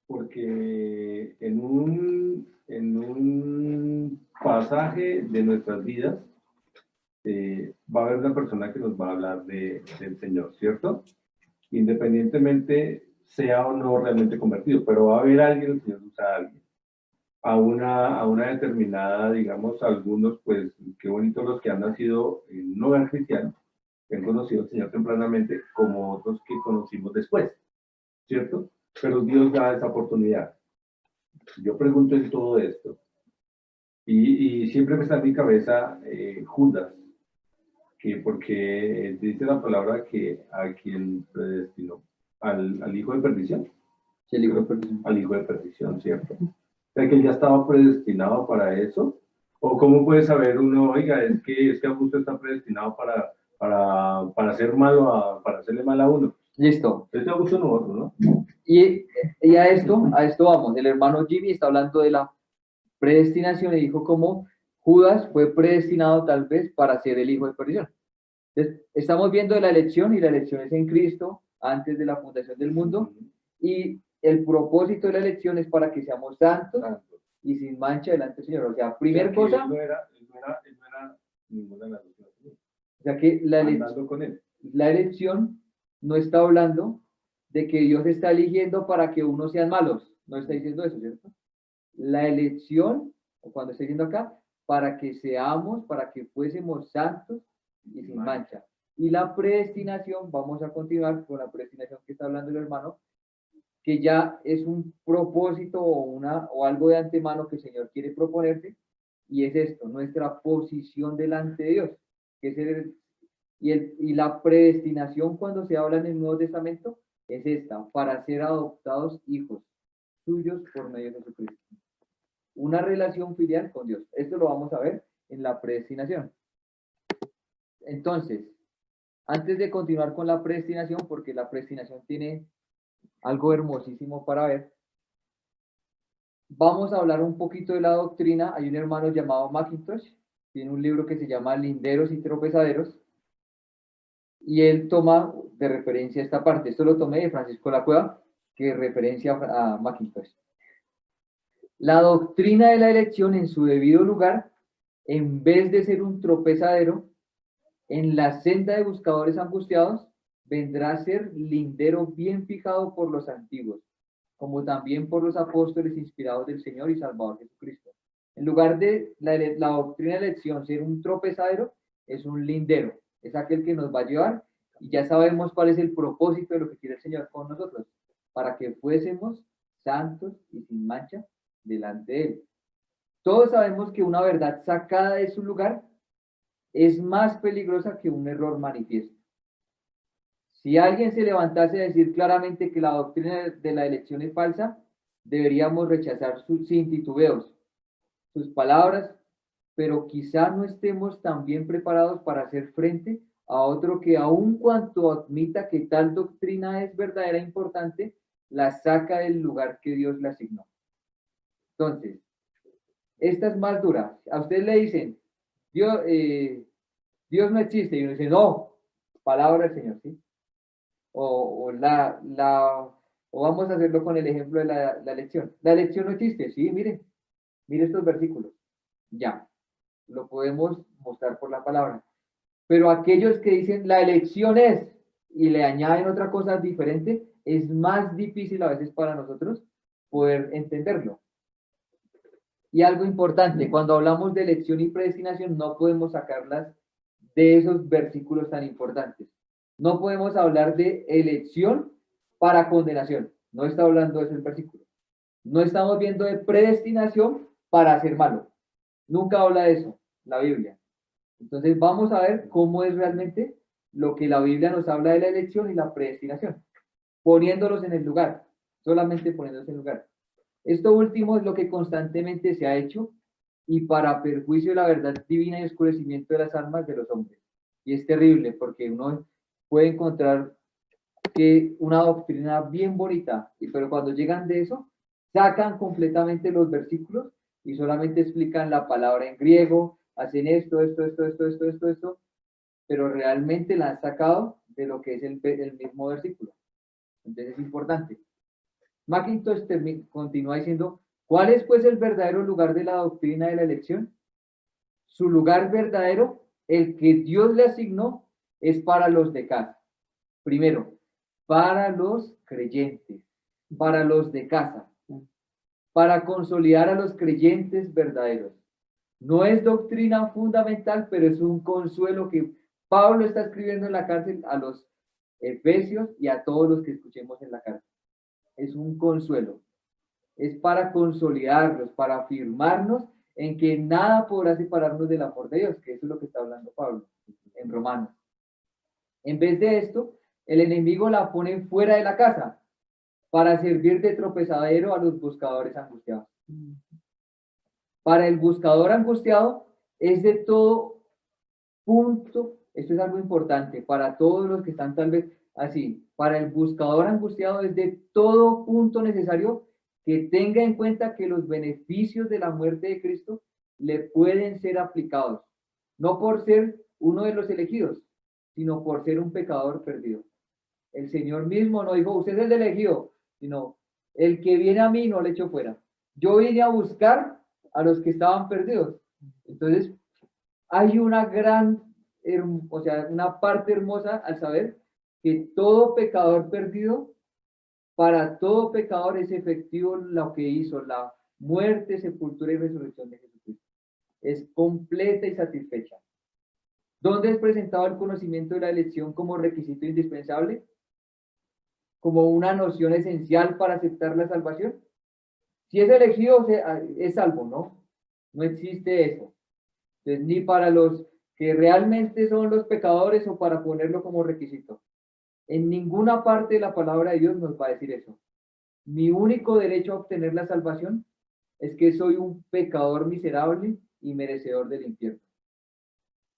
porque en un pasaje de nuestras vidas va a haber una persona que nos va a hablar del Señor, ¿cierto? Independientemente sea o no realmente convertido, pero va a haber alguien, el Señor usa a alguien, a una determinada, digamos, algunos, pues, qué bonitos los que han nacido en un hogar cristiano, que han conocido al Señor tempranamente, como otros que conocimos después, ¿cierto? Pero Dios da esa oportunidad. Yo pregunto en todo esto, y siempre me está en mi cabeza Judas, que porque dice la palabra que a quien predestinó, al hijo de perdición. Sí, el hijo de perdición. Al hijo de perdición, ¿cierto? O sea, que él ya estaba predestinado para eso. ¿O cómo puede saber uno, oiga, es que Augusto está predestinado para hacer malo, para hacerle mal a uno? Listo. Este Augusto no otro, ¿no? Y a esto vamos. El hermano Jimmy está hablando de la predestinación y dijo cómo Judas fue predestinado tal vez para ser el hijo de perdición. Entonces, estamos viendo de la elección y la elección es en Cristo antes de la fundación del mundo y el propósito de la elección es para que seamos santos y sin mancha delante del Señor. O sea, primer cosa... Él no era ninguna de las dos. O sea que la elección no está hablando de que Dios está eligiendo para que unos sean malos. No está diciendo eso, ¿cierto? La elección, o cuando está diciendo acá, para que seamos, para que fuésemos santos y sin mancha. Y la predestinación, vamos a continuar con la predestinación que está hablando el hermano, que ya es un propósito o algo de antemano que el Señor quiere proponerte, y es esto, nuestra posición delante de Dios, que es y la predestinación cuando se habla en el Nuevo Testamento es esta, para ser adoptados hijos suyos por medio de Jesucristo. Una relación filial con Dios. Esto lo vamos a ver en la predestinación. Entonces, antes de continuar con la predestinación, porque la predestinación tiene algo hermosísimo para ver, vamos a hablar un poquito de la doctrina. Hay un hermano llamado Mackintosh, tiene un libro que se llama Linderos y Tropezaderos, y él toma de referencia esta parte. Esto lo tomé de Francisco La Cueva, que referencia a Mackintosh. La doctrina de la elección en su debido lugar, en vez de ser un tropezadero, en la senda de buscadores angustiados, vendrá a ser lindero bien fijado por los antiguos, como también por los apóstoles inspirados del Señor y Salvador Jesucristo. En lugar de la doctrina de elección ser un tropezadero, es un lindero, es aquel que nos va a llevar, y ya sabemos cuál es el propósito de lo que quiere el Señor con nosotros, para que fuésemos santos y sin mancha delante de Él. Todos sabemos que una verdad sacada de su lugar es más peligrosa que un error manifiesto. Si alguien se levantase a decir claramente que la doctrina de la elección es falsa, deberíamos rechazar sin titubeos sus palabras, pero quizá no estemos tan bien preparados para hacer frente a otro que aun cuanto admita que tal doctrina es verdadera e importante, la saca del lugar que Dios le asignó. Entonces, esta es más dura. A usted le dicen, Dios no existe, y uno dice, no, palabra del Señor, ¿sí? O vamos a hacerlo con el ejemplo de la elección. La elección no existe, sí, mire estos versículos. Ya, lo podemos mostrar por la palabra. Pero aquellos que dicen la elección es, y le añaden otra cosa diferente, es más difícil a veces para nosotros poder entenderlo. Y algo importante, cuando hablamos de elección y predestinación, no podemos sacarlas de esos versículos tan importantes. No podemos hablar de elección para condenación. No está hablando de ese versículo. No estamos viendo de predestinación para hacer malo. Nunca habla de eso la Biblia. Entonces vamos a ver cómo es realmente lo que la Biblia nos habla de la elección y la predestinación. Poniéndolos en el lugar. Solamente poniéndolos en el lugar. Esto último es lo que constantemente se ha hecho y para perjuicio de la verdad divina y oscurecimiento de las almas de los hombres. Y es terrible porque uno puede encontrar que una doctrina bien bonita, pero cuando llegan de eso, sacan completamente los versículos y solamente explican la palabra en griego, hacen esto, pero realmente la han sacado de lo que es el mismo versículo. Entonces es importante. Mackintosh continúa diciendo, ¿cuál es pues el verdadero lugar de la doctrina de la elección? Su lugar verdadero, el que Dios le asignó, es para los de casa. Primero, para los creyentes, para los de casa, para consolidar a los creyentes verdaderos. No es doctrina fundamental, pero es un consuelo que Pablo está escribiendo en la cárcel a los efesios y a todos los que escuchemos en la cárcel. Es un consuelo. Es para consolidarlos, para afirmarnos en que nada podrá separarnos del amor de Dios, que eso es lo que está hablando Pablo en Romanos. En vez de esto, el enemigo la pone fuera de la casa para servir de tropezadero a los buscadores angustiados. Para el buscador angustiado es de todo punto, esto es algo importante para todos los que están tal vez así, para el buscador angustiado es de todo punto necesario que tenga en cuenta que los beneficios de la muerte de Cristo le pueden ser aplicados, no por ser uno de los elegidos, sino por ser un pecador perdido. El Señor mismo no dijo, usted es el elegido, sino el que viene a mí no le echo fuera. Yo vine a buscar a los que estaban perdidos. Entonces, hay una gran, o sea, una parte hermosa al saber que todo pecador perdido, para todo pecador es efectivo lo que hizo la muerte, sepultura y resurrección de Jesucristo. Es completa y satisfecha. ¿Dónde es presentado el conocimiento de la elección como requisito indispensable? Como una noción esencial para aceptar la salvación. Si es elegido, es salvo, ¿no? No existe eso. Entonces, ni para los que realmente son los pecadores o para ponerlo como requisito. En ninguna parte de la palabra de Dios nos va a decir eso. Mi único derecho a obtener la salvación es que soy un pecador miserable y merecedor del infierno.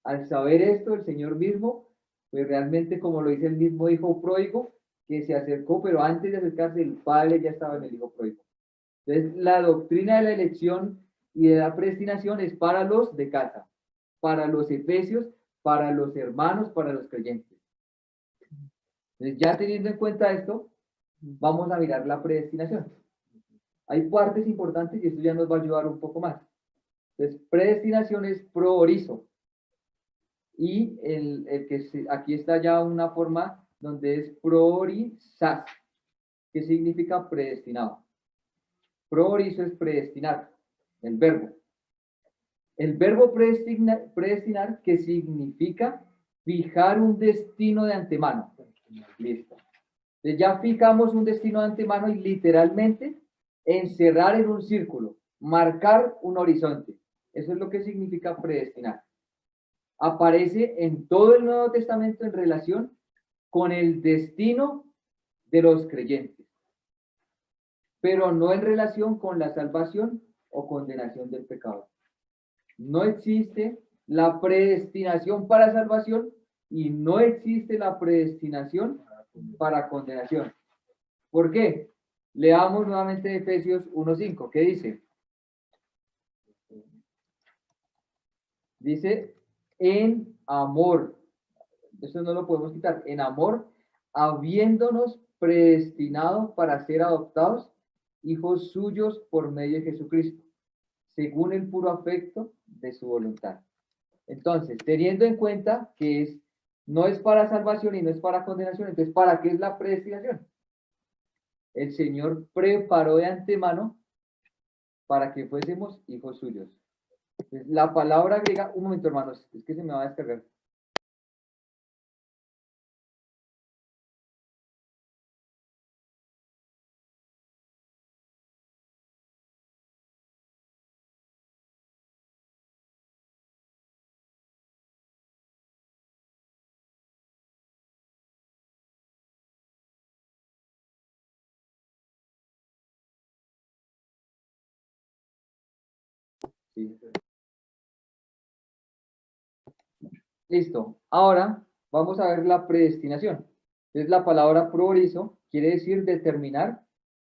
Al saber esto, el Señor mismo, pues realmente como lo dice el mismo hijo pródigo, que se acercó, pero antes de acercarse, el Padre ya estaba en el hijo pródigo. Entonces, la doctrina de la elección y de la predestinación es para los de casa, para los efesios, para los hermanos, para los creyentes. Entonces, ya teniendo en cuenta esto, vamos a mirar la predestinación. Hay partes importantes y esto ya nos va a ayudar un poco más. Entonces, predestinación es pro orizo. Y aquí está ya una forma donde es pro orizas, que significa predestinado. Pro orizo es predestinar, el verbo. El verbo predestinar, que significa fijar un destino de antemano. Listo. Entonces ya fijamos un destino de antemano y literalmente encerrar en un círculo, marcar un horizonte. Eso es lo que significa predestinar. Aparece en todo el Nuevo Testamento en relación con el destino de los creyentes, pero no en relación con la salvación o condenación del pecador. No existe la predestinación para salvación y no existe la predestinación para condenación. ¿Por qué? Leamos nuevamente Efesios 1:5. ¿Qué dice? Dice, en amor. Eso no lo podemos quitar. En amor, habiéndonos predestinado para ser adoptados hijos suyos por medio de Jesucristo, según el puro afecto de su voluntad. Entonces, teniendo en cuenta que no es para salvación y no es para condenación, entonces, ¿para qué es la predestinación? El Señor preparó de antemano para que fuésemos hijos suyos. Entonces, la palabra griega, un momento hermanos, es que se me va a descargar. Sí. Listo. Ahora vamos a ver la predestinación. Entonces la palabra prorizo quiere decir determinar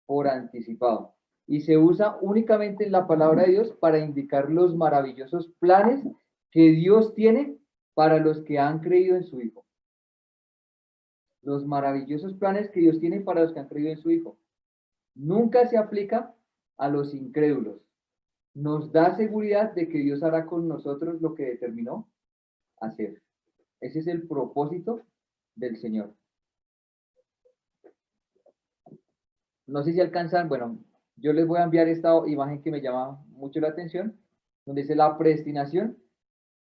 por anticipado. Y se usa únicamente en la palabra de Dios para indicar los maravillosos planes que Dios tiene para los que han creído en su Hijo. Los maravillosos planes que Dios tiene para los que han creído en su Hijo. Nunca se aplica a los incrédulos. Nos da seguridad de que Dios hará con nosotros lo que determinó hacer. Ese es el propósito del Señor. No sé si alcanzan, bueno, yo les voy a enviar esta imagen que me llama mucho la atención, donde dice la predestinación.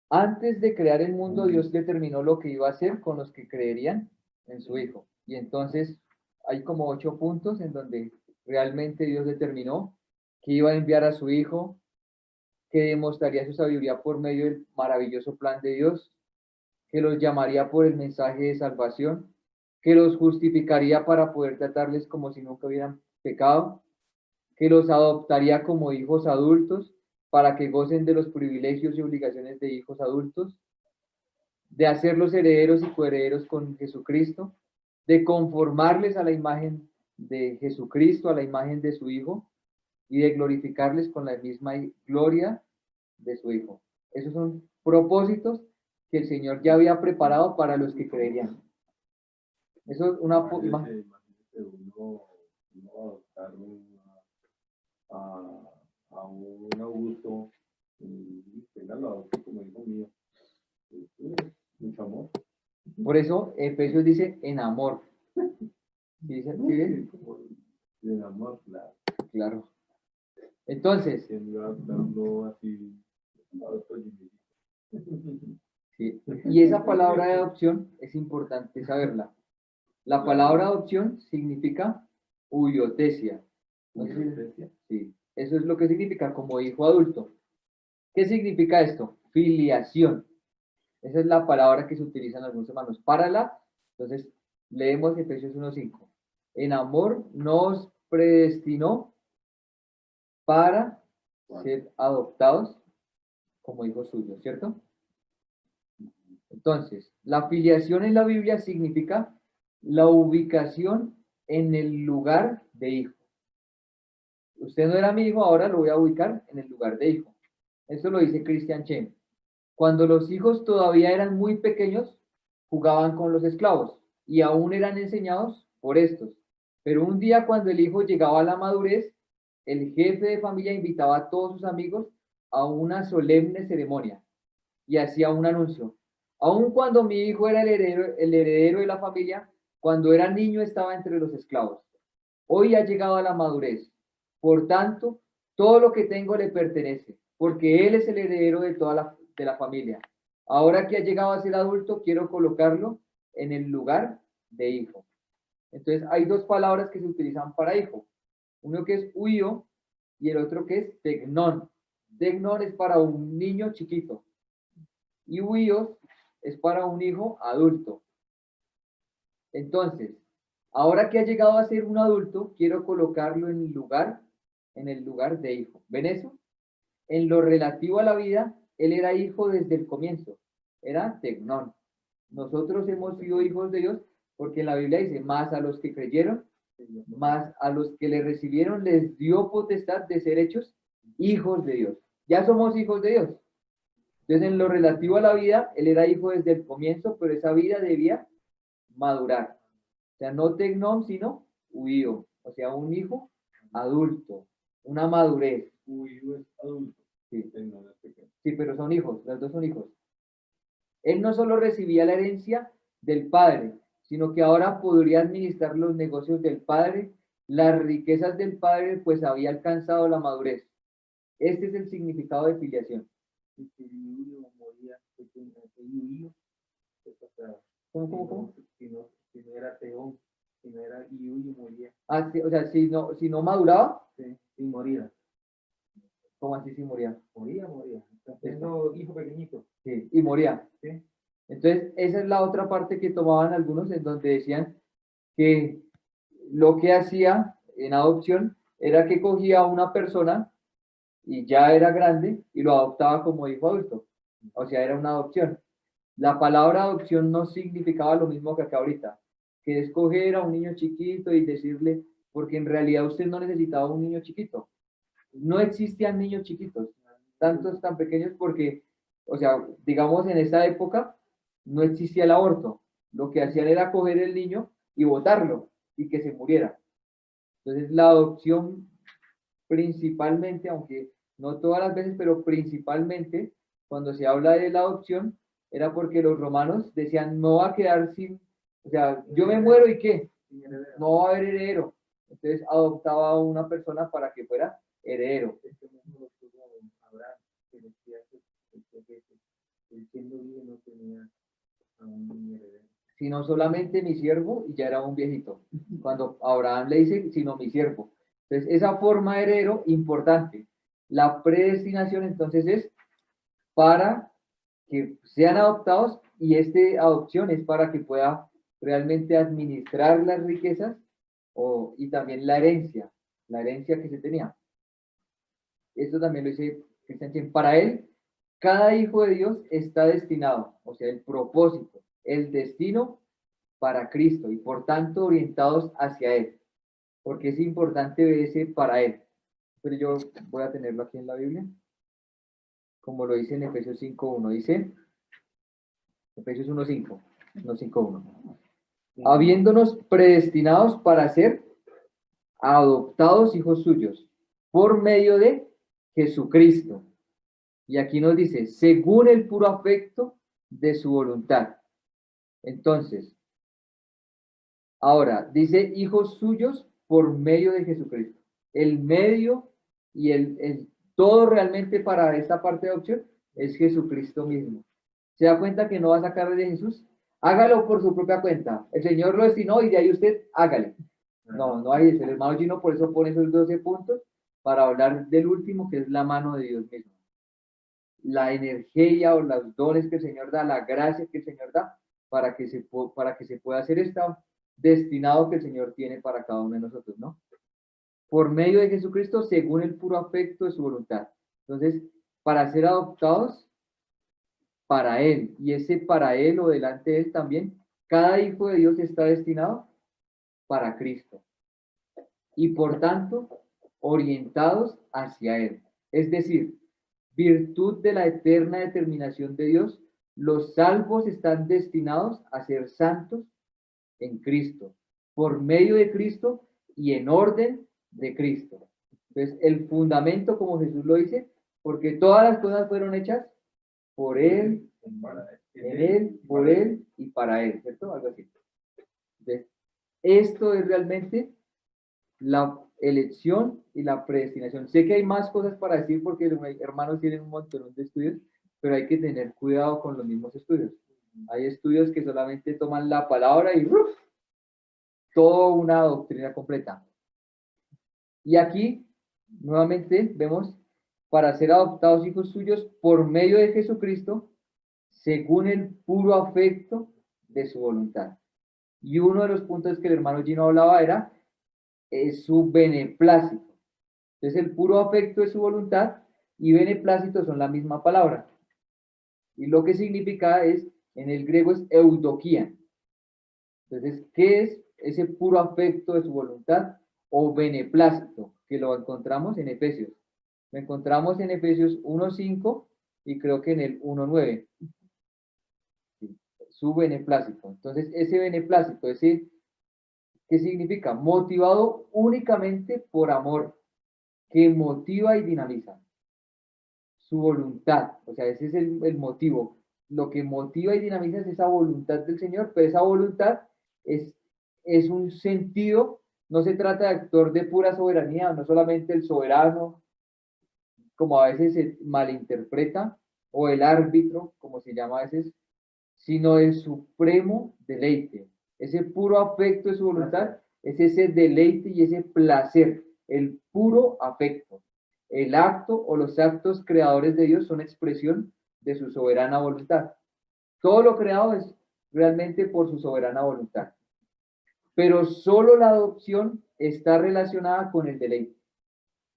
Antes de crear el mundo, Dios determinó lo que iba a hacer con los que creerían en su Hijo. Y entonces hay como 8 puntos en donde realmente Dios determinó que iba a enviar a su Hijo, que demostraría su sabiduría por medio del maravilloso plan de Dios, que los llamaría por el mensaje de salvación, que los justificaría para poder tratarles como si nunca hubieran pecado, que los adoptaría como hijos adultos para que gocen de los privilegios y obligaciones de hijos adultos, de hacerlos herederos y coherederos con Jesucristo, de conformarles a la imagen de Jesucristo, a la imagen de su Hijo, y de glorificarles con la misma gloria de su Hijo. Esos son propósitos que el Señor ya había preparado para los que creerían. Eso es una imagen. Uno adoptar a un Augusto y tenga lo adopto como hijo mío. Mucho amor. Por eso Efesios dice en amor. ¿Sí? En amor, claro. Claro. Entonces, sí. Y esa palabra de adopción es importante saberla. La palabra adopción significa huiotesia. ¿No? Sí, eso es lo que significa como hijo adulto. ¿Qué significa esto? Filiación. Esa es la palabra que se utiliza en algunos hermanos. Entonces, leemos Efesios 1:5. En amor nos predestinó para ser adoptados como hijos suyos, ¿cierto? Entonces, la filiación en la Biblia significa la ubicación en el lugar de hijo. Usted no era mi hijo, ahora lo voy a ubicar en el lugar de hijo. Eso lo dice Christian Chen. Cuando los hijos todavía eran muy pequeños, jugaban con los esclavos y aún eran enseñados por estos. Pero un día cuando el hijo llegaba a la madurez, el jefe de familia invitaba a todos sus amigos a una solemne ceremonia y hacía un anuncio. Aun cuando mi hijo era el heredero de la familia, cuando era niño estaba entre los esclavos. Hoy ha llegado a la madurez. Por tanto, todo lo que tengo le pertenece, porque él es el heredero de toda la familia. Ahora que ha llegado a ser adulto, quiero colocarlo en el lugar de hijo. Entonces, hay 2 palabras que se utilizan para hijo. Uno que es huio y el otro que es tecnón. Tecnón es para un niño chiquito y huios es para un hijo adulto. Entonces, ahora que ha llegado a ser un adulto, quiero colocarlo en el lugar de hijo. ¿Ven eso? En lo relativo a la vida, él era hijo desde el comienzo. Era tecnón. Nosotros hemos sido hijos de Dios porque en la Biblia dice, más a los que creyeron, más a los que le recibieron, les dio potestad de ser hechos hijos de Dios. Ya somos hijos de Dios. Entonces, en lo relativo a la vida, él era hijo desde el comienzo, pero esa vida debía madurar. O sea, no tecnón, sino huío. O sea, un hijo adulto, una madurez. Huío es adulto. Sí. Sí, pero son hijos, los 2 son hijos. Él no solo recibía la herencia del padre, sino que ahora podría administrar los negocios del padre, las riquezas del padre, pues había alcanzado la madurez. Este es el significado de filiación. ¿Cómo? Si no era teón, si no era Iuyo, moría. Ah, sí, o sea, si no maduraba, sí, sin morir. ¿Cómo así si moría? Moría. Siendo hijo pequeñito. Sí, y moría. Sí. Entonces, esa es la otra parte que tomaban algunos en donde decían que lo que hacía en adopción era que cogía a una persona y ya era grande y lo adoptaba como hijo adulto. O sea, era una adopción. La palabra adopción no significaba lo mismo que acá ahorita. que escoger a un niño chiquito y decirle, porque en realidad usted no necesitaba un niño chiquito. No existían niños chiquitos, tantos tan pequeños porque, o sea, digamos en esa época no existía el aborto. Lo que hacían era coger el niño y botarlo y que se muriera. Entonces la adopción principalmente, aunque no todas las veces, pero principalmente cuando se habla de la adopción, era porque los romanos decían, no va a quedar sin, o sea, yo me muero y ¿qué? No va a haber heredero. Entonces adoptaba a una persona para que fuera heredero. Sino solamente mi siervo, y ya era un viejito. Cuando Abraham le dice, sino mi siervo. Entonces, esa forma de heredero, importante. La predestinación, entonces, es para que sean adoptados, y esta adopción es para que pueda realmente administrar las riquezas y también la herencia que se tenía. Esto también lo dice Cristian Chen. Para él, cada hijo de Dios está destinado, o sea, el propósito, el destino para Cristo y por tanto orientados hacia Él, porque es importante ver ese para Él. Pero yo voy a tenerlo aquí en la Biblia, como lo dice en Efesios 5.1, dice, Efesios 1.5, no 5.1, habiéndonos predestinados para ser adoptados hijos suyos por medio de Jesucristo. Y aquí nos dice, según el puro afecto de su voluntad. Entonces, ahora, dice hijos suyos por medio de Jesucristo. El medio y el todo realmente para esta parte de adopción es Jesucristo mismo. ¿Se da cuenta que no va a sacar de Jesús? Hágalo por su propia cuenta. El Señor lo destinó y de ahí usted hágale. No hay eso. El hermano Gino por eso pone esos 12 puntos para hablar del último, que es la mano de Dios mismo. La energía o los dones que el Señor da, la gracia que el Señor da, para que se pueda hacer esta destinado que el Señor tiene para cada uno de nosotros, ¿no? Por medio de Jesucristo, según el puro afecto de su voluntad. Entonces, para ser adoptados para Él, y ese para Él o delante de Él también, cada hijo de Dios está destinado para Cristo. Y por tanto, orientados hacia Él. Es decir, virtud de la eterna determinación de Dios, los salvos están destinados a ser santos en Cristo, por medio de Cristo y en orden de Cristo. Entonces, el fundamento, como Jesús lo dice, porque todas las cosas fueron hechas por Él, en Él, por Él y para Él, ¿cierto? Algo así. Entonces, esto es realmente la elección y la predestinación. Sé que hay más cosas para decir porque los hermanos tienen un montón de estudios, pero hay que tener cuidado con los mismos estudios. Hay estudios que solamente toman la palabra y ¡ruf! Toda una doctrina completa. Y aquí, nuevamente, vemos, para ser adoptados hijos suyos por medio de Jesucristo, según el puro afecto de su voluntad. Y uno de los puntos que el hermano Gino hablaba era su beneplácito. Entonces, el puro afecto de su voluntad y beneplácito son la misma palabra. Y lo que significa es, en el griego es eudoquía. Entonces, ¿qué es ese puro afecto de su voluntad o beneplácito? Que lo encontramos en Efesios. Lo encontramos en Efesios 1.5 y creo que en el 1.9. Sí, su beneplácito. Entonces, ese beneplácito, ¿qué significa? Motivado únicamente por amor, que motiva y dinamiza. Su voluntad, o sea, ese es el motivo. Lo que motiva y dinamiza es esa voluntad del Señor, pero esa voluntad es un sentido, no se trata de actor de pura soberanía, no solamente el soberano, como a veces se malinterpreta, o el árbitro, como se llama a veces, sino el supremo deleite. Ese puro afecto de su voluntad es ese deleite y ese placer, el puro afecto. El acto o los actos creadores de Dios son expresión de su soberana voluntad. Todo lo creado es realmente por su soberana voluntad. Pero solo la adopción está relacionada con el deleite.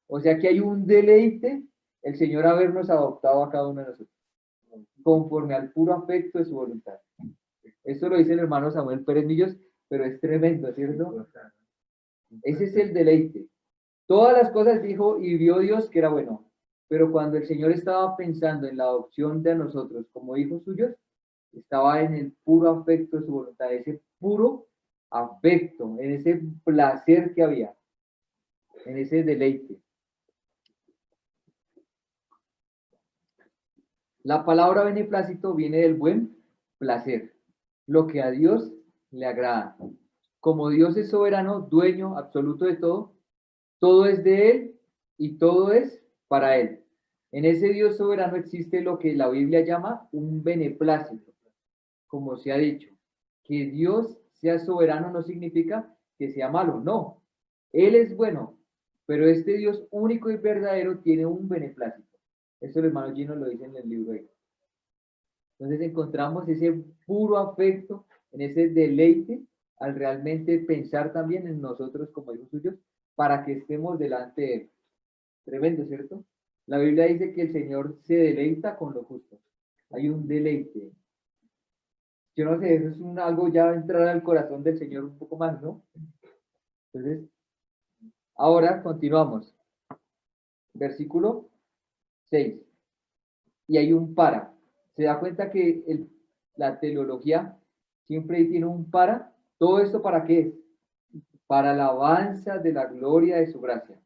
O sea que hay un deleite, el Señor habernos adoptado a cada uno de nosotros, conforme al puro afecto de su voluntad. Esto lo dice el hermano Samuel Pérez Millos, pero es tremendo, ¿cierto? Ese es el deleite. Todas las cosas dijo y vio Dios que era bueno, pero cuando el Señor estaba pensando en la adopción de nosotros como hijos suyos, estaba en el puro afecto de su voluntad, ese puro afecto, en ese placer que había, en ese deleite. La palabra beneplácito viene del buen placer, lo que a Dios le agrada. Como Dios es soberano, dueño absoluto de todo, todo es de Él y todo es para Él. En ese Dios soberano existe lo que la Biblia llama un beneplácito, como se ha dicho. Que Dios sea soberano no significa que sea malo, no. Él es bueno, pero este Dios único y verdadero tiene un beneplácito. Eso el hermano Gino lo dice en el libro ahí. Entonces encontramos ese puro afecto, en ese deleite, al realmente pensar también en nosotros como hijos suyos, para que estemos delante de Él. Tremendo, ¿cierto? La Biblia dice que el Señor se deleita con lo justo. Hay un deleite. Yo no sé, eso es algo ya entrar al corazón del Señor un poco más, ¿no? Entonces, ahora continuamos. Versículo 6. Y hay un para. ¿Se da cuenta que la teleología siempre tiene un para? ¿Todo esto para qué es? Para alabanza de la gloria de su gracia,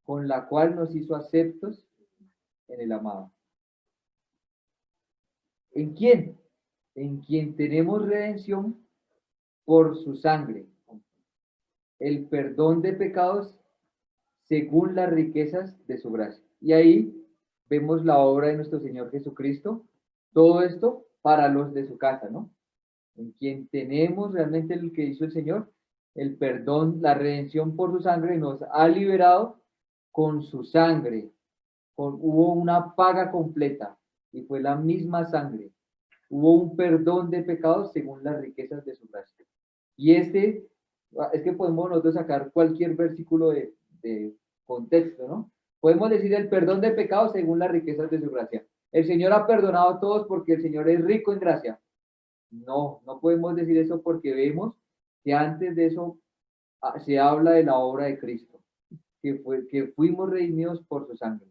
con la cual nos hizo aceptos en el amado. ¿En quién? En quien tenemos redención por su sangre, el perdón de pecados según las riquezas de su gracia. Y ahí vemos la obra de nuestro Señor Jesucristo, todo esto para los de su casa, ¿no? En quien tenemos realmente el que hizo el Señor, el perdón, la redención por su sangre, nos ha liberado con su sangre. Hubo una paga completa y fue la misma sangre. Hubo un perdón de pecados según las riquezas de su gracia. Y es que podemos nosotros sacar cualquier versículo de contexto, ¿no? Podemos decir el perdón de pecados según las riquezas de su gracia. El Señor ha perdonado a todos porque el Señor es rico en gracia. No, no podemos decir eso porque vemos que antes de eso se habla de la obra de Cristo, que fuimos redimidos por su sangre.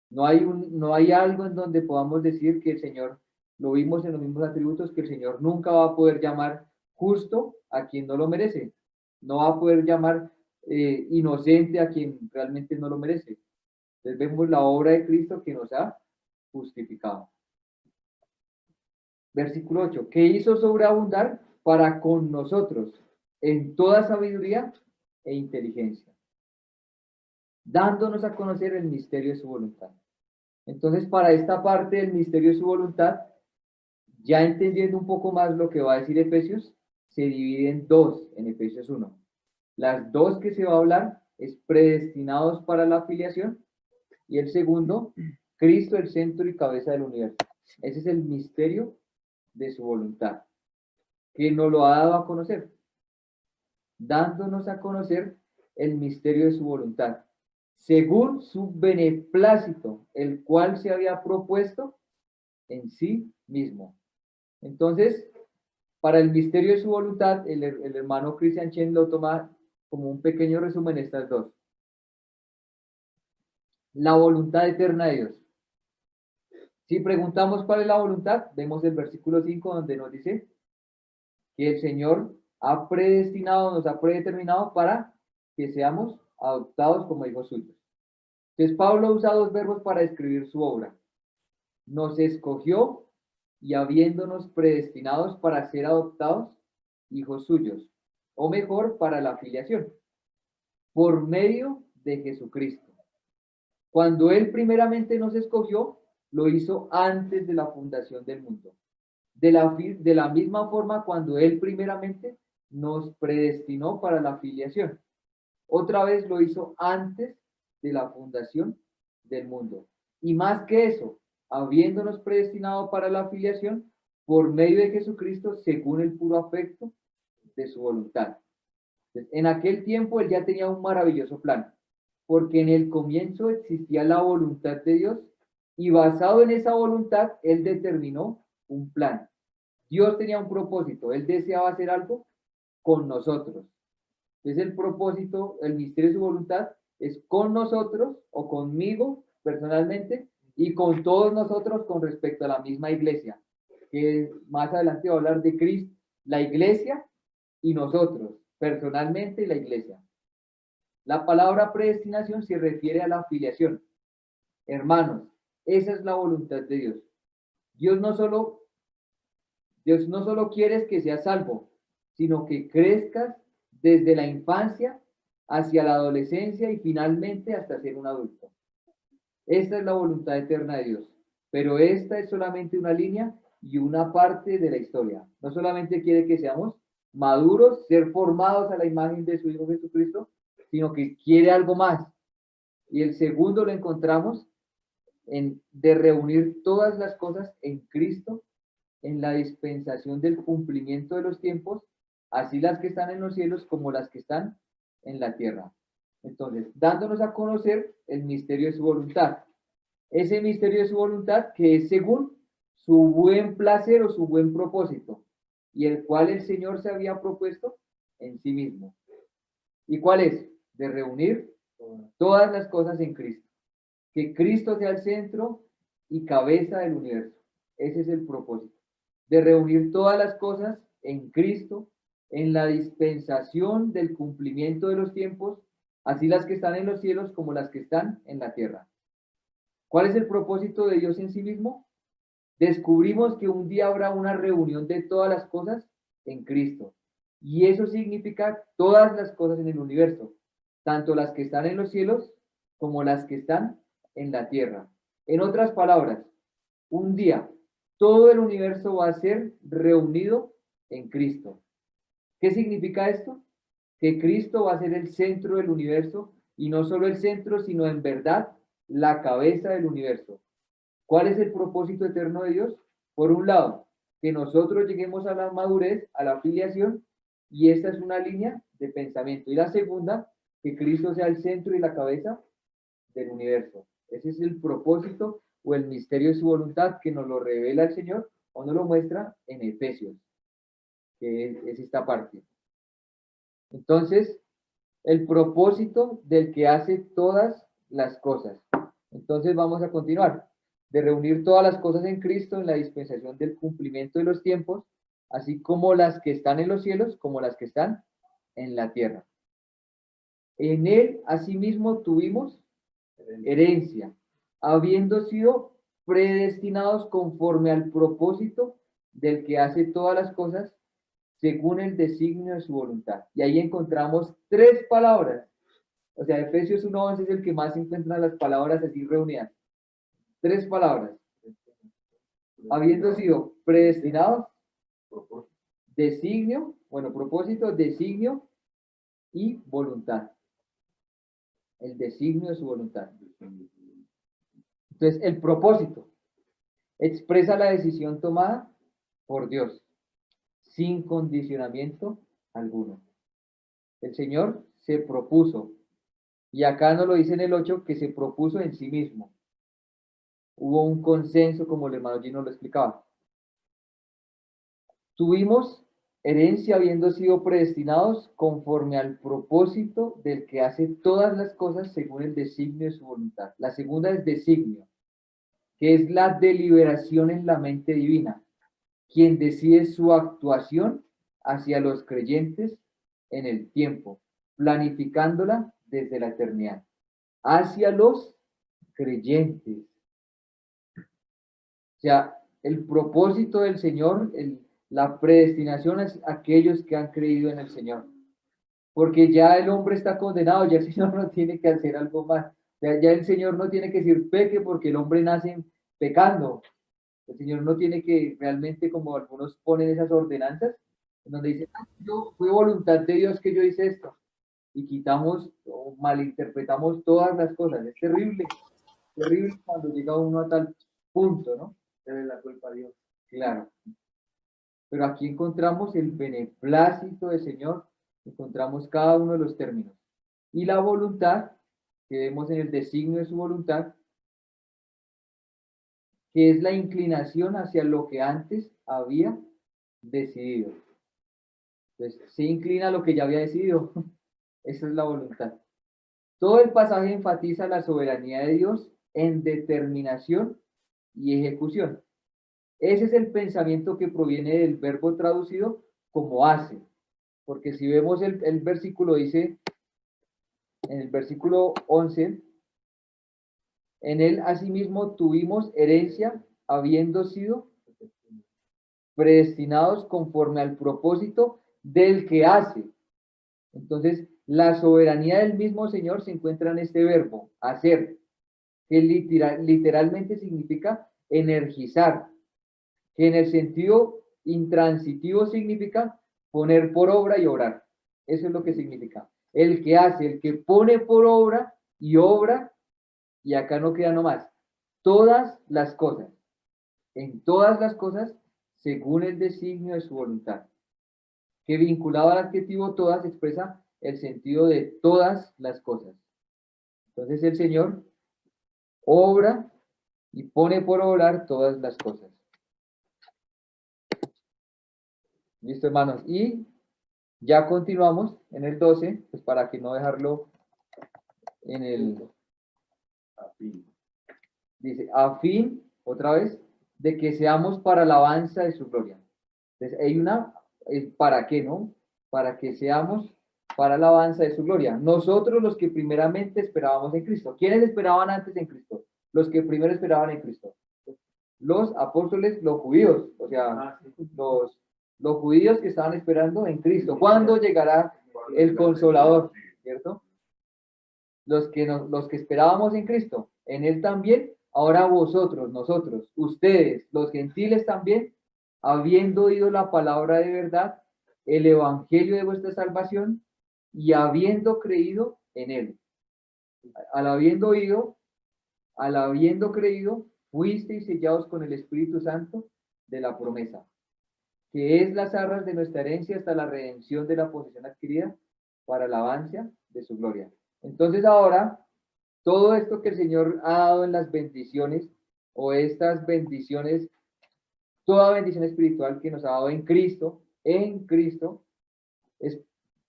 No hay algo en donde podamos decir que el Señor, lo vimos en los mismos atributos, que el Señor nunca va a poder llamar justo a quien no lo merece. No va a poder llamar inocente a quien realmente no lo merece. Entonces vemos la obra de Cristo que nos ha justificado. Versículo 8. Que hizo sobreabundar para con nosotros en toda sabiduría e inteligencia, dándonos a conocer el misterio de su voluntad. Entonces, para esta parte del misterio de su voluntad, ya entendiendo un poco más lo que va a decir Efesios, se divide en dos en Efesios 1. Las dos que se va a hablar es predestinados para la afiliación y el segundo, Cristo el centro y cabeza del universo. Ese es el misterio de su voluntad, que nos lo ha dado a conocer, dándonos a conocer el misterio de su voluntad, según su beneplácito, el cual se había propuesto en sí mismo. Entonces, para el misterio de su voluntad, el hermano Christian Chen lo toma como un pequeño resumen estas dos. La voluntad eterna de Dios. Si preguntamos cuál es la voluntad, vemos el versículo 5 donde nos dice que el Señor ha predestinado, nos ha predeterminado para que seamos adoptados como hijos suyos. Entonces Pablo usa dos verbos para describir su obra. Nos escogió y habiéndonos predestinados para ser adoptados hijos suyos, o mejor, para la filiación, por medio de Jesucristo. Cuando Él primeramente nos escogió, lo hizo antes de la fundación del mundo. De la misma forma, cuando Él primeramente nos predestinó para la filiación, otra vez lo hizo antes de la fundación del mundo. Y más que eso, habiéndonos predestinado para la filiación por medio de Jesucristo, según el puro afecto de su voluntad. Entonces, en aquel tiempo Él ya tenía un maravilloso plan, porque en el comienzo existía la voluntad de Dios y basado en esa voluntad, Él determinó un plan. Dios tenía un propósito, Él deseaba hacer algo con nosotros. Entonces el propósito, el misterio de su voluntad es con nosotros o conmigo personalmente y con todos nosotros con respecto a la misma iglesia, que más adelante va a hablar de Cristo, la iglesia y nosotros, personalmente y la iglesia. La palabra predestinación se refiere a la afiliación. Hermanos, esa es la voluntad de Dios. Dios no solo quiere que seas salvo, sino que crezcas desde la infancia hacia la adolescencia y finalmente hasta ser un adulto. Esta es la voluntad eterna de Dios. Pero esta es solamente una línea y una parte de la historia. No solamente quiere que seamos maduros, ser formados a la imagen de su Hijo Jesucristo, sino que quiere algo más. Y el segundo lo encontramos de reunir todas las cosas en Cristo, en la dispensación del cumplimiento de los tiempos, así las que están en los cielos como las que están en la tierra. Entonces, dándonos a conocer el misterio de su voluntad. Ese misterio de su voluntad que es según su buen placer o su buen propósito, y el cual el Señor se había propuesto en sí mismo. ¿Y cuál es? De reunir todas las cosas en Cristo. Que Cristo sea el centro y cabeza del universo. Ese es el propósito. De reunir todas las cosas en Cristo, en la dispensación del cumplimiento de los tiempos, así las que están en los cielos como las que están en la tierra. ¿Cuál es el propósito de Dios en sí mismo? Descubrimos que un día habrá una reunión de todas las cosas en Cristo. Y eso significa todas las cosas en el universo, tanto las que están en los cielos como las que están en la tierra. En otras palabras, un día todo el universo va a ser reunido en Cristo. ¿Qué significa esto? Que Cristo va a ser el centro del universo y no solo el centro, sino en verdad la cabeza del universo. ¿Cuál es el propósito eterno de Dios? Por un lado, que nosotros lleguemos a la madurez, a la filiación, y esta es una línea de pensamiento. Y la segunda, que Cristo sea el centro y la cabeza del universo. Ese es el propósito o el misterio de su voluntad que nos lo revela el Señor o nos lo muestra en Efesios, que es esta parte. Entonces, el propósito del que hace todas las cosas. Entonces vamos a continuar. De reunir todas las cosas en Cristo en la dispensación del cumplimiento de los tiempos, así como las que están en los cielos, como las que están en la tierra. En él, asimismo, tuvimos herencia, habiendo sido predestinados conforme al propósito del que hace todas las cosas según el designio de su voluntad. Y ahí encontramos tres palabras. O sea, Efesios 1:11 es el que más encuentra las palabras así reunidas. Tres palabras. Habiendo sido predestinados, designio, propósito, designio y voluntad. El designio de su voluntad. Entonces, el propósito expresa la decisión tomada por Dios, sin condicionamiento alguno. El Señor se propuso, y acá nos lo dice en el 8, que se propuso en sí mismo. Hubo un consenso, como el hermano Gino lo explicaba. Tuvimos herencia habiendo sido predestinados conforme al propósito del que hace todas las cosas según el designio de su voluntad. La segunda es designio, que es la deliberación en la mente divina, quien decide su actuación hacia los creyentes en el tiempo, planificándola desde la eternidad, hacia los creyentes. O sea, el propósito del Señor, la predestinación es aquellos que han creído en el Señor. Porque ya el hombre está condenado, ya el Señor no tiene que hacer algo más. O sea, ya el Señor no tiene que decir peque porque el hombre nace pecando. El Señor no tiene que realmente, como algunos ponen esas ordenanzas, en donde dicen, yo fue voluntad de Dios que yo hice esto. Y quitamos o malinterpretamos todas las cosas. Es terrible, terrible cuando llega uno a tal punto, ¿no? Debe la culpa a Dios. Claro. Pero aquí encontramos el beneplácito del Señor, encontramos cada uno de los términos. Y la voluntad, que vemos en el designio de su voluntad, que es la inclinación hacia lo que antes había decidido. Entonces, se inclina a lo que ya había decidido. Esa es la voluntad. Todo el pasaje enfatiza la soberanía de Dios en determinación y ejecución. Ese es el pensamiento que proviene del verbo traducido como hace. Porque si vemos el versículo, dice, en el versículo 11, en él asimismo tuvimos herencia, habiendo sido predestinados conforme al propósito del que hace. Entonces, la soberanía del mismo Señor se encuentra en este verbo, hacer, que literalmente significa energizar, que en el sentido intransitivo significa poner por obra y obrar. Eso es lo que significa. El que hace, el que pone por obra, y acá no queda nomás, todas las cosas, en todas las cosas, según el designio de su voluntad, que vinculado al adjetivo todas expresa el sentido de todas las cosas. Entonces el Señor obra y pone por obrar todas las cosas. Listo, hermanos. Y ya continuamos en el 12, pues para que no dejarlo en el... Dice, a fin, otra vez, de que seamos para la alabanza de su gloria. Entonces, hay una, ¿para qué, no? Para que seamos para la alabanza de su gloria. Nosotros los que primeramente esperábamos en Cristo. ¿Quiénes esperaban antes en Cristo? Los que primero esperaban en Cristo. Los apóstoles, los judíos, o sea, los judíos que estaban esperando en Cristo. ¿Cuándo llegará el Consolador? ¿Cierto? Los que esperábamos en Cristo, en Él también. Ahora vosotros, nosotros, ustedes, los gentiles también, habiendo oído la palabra de verdad, el evangelio de vuestra salvación, y habiendo creído en Él. Al habiendo creído, fuisteis sellados con el Espíritu Santo de la promesa, que es las arras de nuestra herencia hasta la redención de la posesión adquirida para la alabanza de su gloria. Entonces ahora, todo esto que el Señor ha dado en las bendiciones, o estas bendiciones, toda bendición espiritual que nos ha dado en Cristo, es,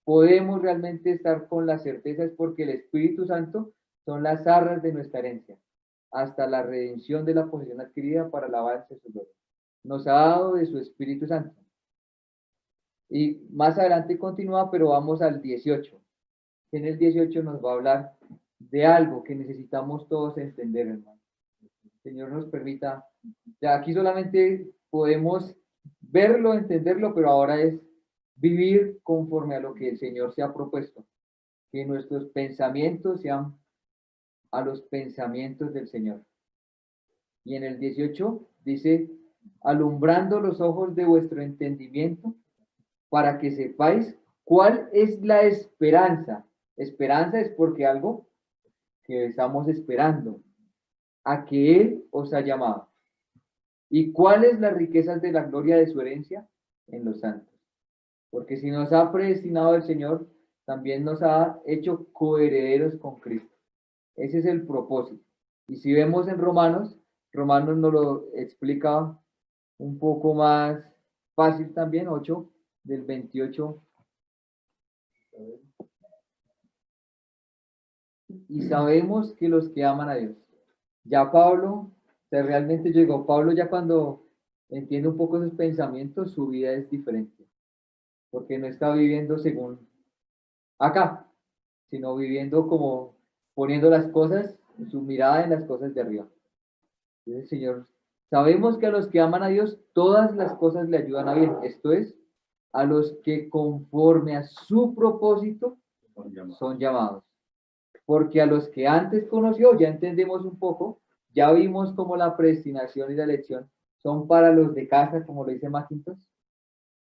podemos realmente estar con la certeza, es porque el Espíritu Santo son las arras de nuestra herencia, hasta la redención de la posesión adquirida para la alabanza de su gloria. Nos ha dado de su Espíritu Santo. Y más adelante continúa, pero vamos al 18. En el 18 nos va a hablar de algo que necesitamos todos entender, hermano. El Señor nos permita, ya aquí solamente podemos verlo, entenderlo, pero ahora es vivir conforme a lo que el Señor se ha propuesto. Que nuestros pensamientos sean a los pensamientos del Señor. Y en el 18 dice, alumbrando los ojos de vuestro entendimiento, para que sepáis cuál es la esperanza. Esperanza es porque algo que estamos esperando, a que Él os ha llamado. ¿Y cuáles las riquezas de la gloria de su herencia? En los santos. Porque si nos ha predestinado el Señor, también nos ha hecho coherederos con Cristo. Ese es el propósito. Y si vemos en Romanos, Romanos nos lo explica un poco más fácil también, 8, del 28. Y sabemos que los que aman a Dios. Ya Pablo, realmente llegó Pablo ya cuando entiende un poco sus pensamientos, su vida es diferente. Porque no está viviendo según acá, sino viviendo como poniendo las cosas, su mirada en las cosas de arriba. Entonces, Señor, sabemos que a los que aman a Dios, todas las cosas le ayudan a bien. Esto es, a los que conforme a su propósito son llamados. Porque a los que antes conoció, ya entendemos un poco, ya vimos como la predestinación y la elección son para los de casa, como lo dice Macintosh.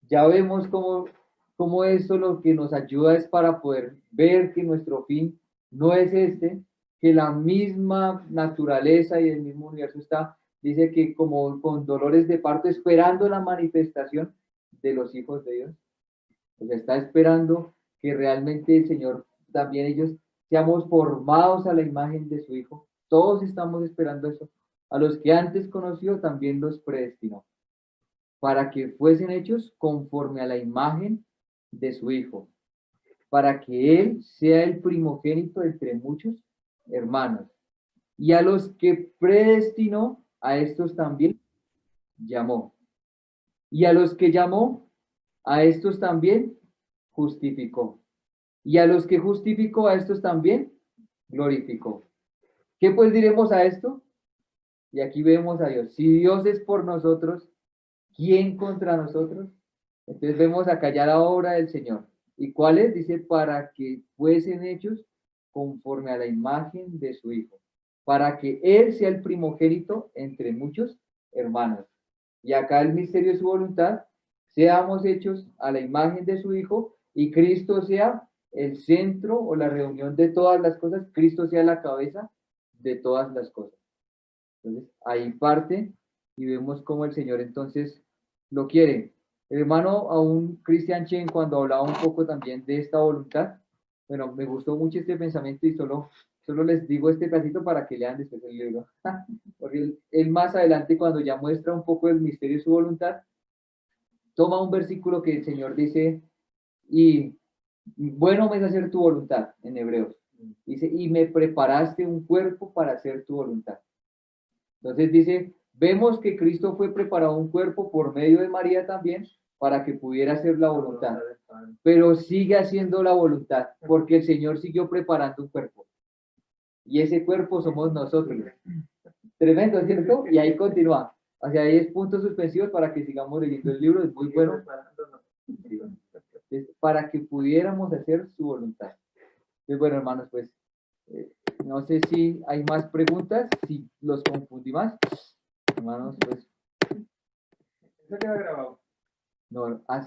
Ya vemos cómo esto lo que nos ayuda es para poder ver que nuestro fin no es este, que la misma naturaleza y el mismo universo dice que como con dolores de parto, esperando la manifestación de los hijos de Dios. O sea, está esperando que realmente el Señor, también ellos, seamos formados a la imagen de su Hijo. Todos estamos esperando eso. A los que antes conoció, también los predestinó, para que fuesen hechos conforme a la imagen de su Hijo, para que Él sea el primogénito entre muchos hermanos. Y a los que predestinó, a estos también llamó. Y a los que llamó, a estos también justificó. Y a los que justificó, a estos también glorificó. ¿Qué pues diremos a esto? Y aquí vemos a Dios. Si Dios es por nosotros, ¿quién contra nosotros? Entonces vemos acá ya la obra del Señor. ¿Y cuál es? Dice, para que fuesen hechos conforme a la imagen de su Hijo, para que Él sea el primogénito entre muchos hermanos. Y acá el misterio de su voluntad, seamos hechos a la imagen de su Hijo y Cristo sea el centro o la reunión de todas las cosas, Cristo sea la cabeza de todas las cosas. Entonces, ahí parte y vemos cómo el Señor entonces lo quiere. El hermano aún Christian Chen, cuando hablaba un poco también de esta voluntad, bueno, me gustó mucho este pensamiento y solo les digo este pedacito para que lean después el libro. Porque él más adelante, cuando ya muestra un poco el misterio de su voluntad, toma un versículo que el Señor dice, y bueno me es hacer tu voluntad, en Hebreos. Dice, y me preparaste un cuerpo para hacer tu voluntad. Entonces dice, vemos que Cristo fue preparado un cuerpo por medio de María también para que pudiera hacer la voluntad, pero sigue haciendo la voluntad porque el Señor siguió preparando un cuerpo y ese cuerpo somos nosotros. Tremendo, ¿cierto? Y ahí continúa. O sea, ahí es puntos suspensivos para que sigamos leyendo el libro, es muy bueno. Es para que pudiéramos hacer su voluntad. Entonces, bueno, hermanos, pues no sé si hay más preguntas, si los confundí más. Hermanos, pues. Eso queda grabado. No, así.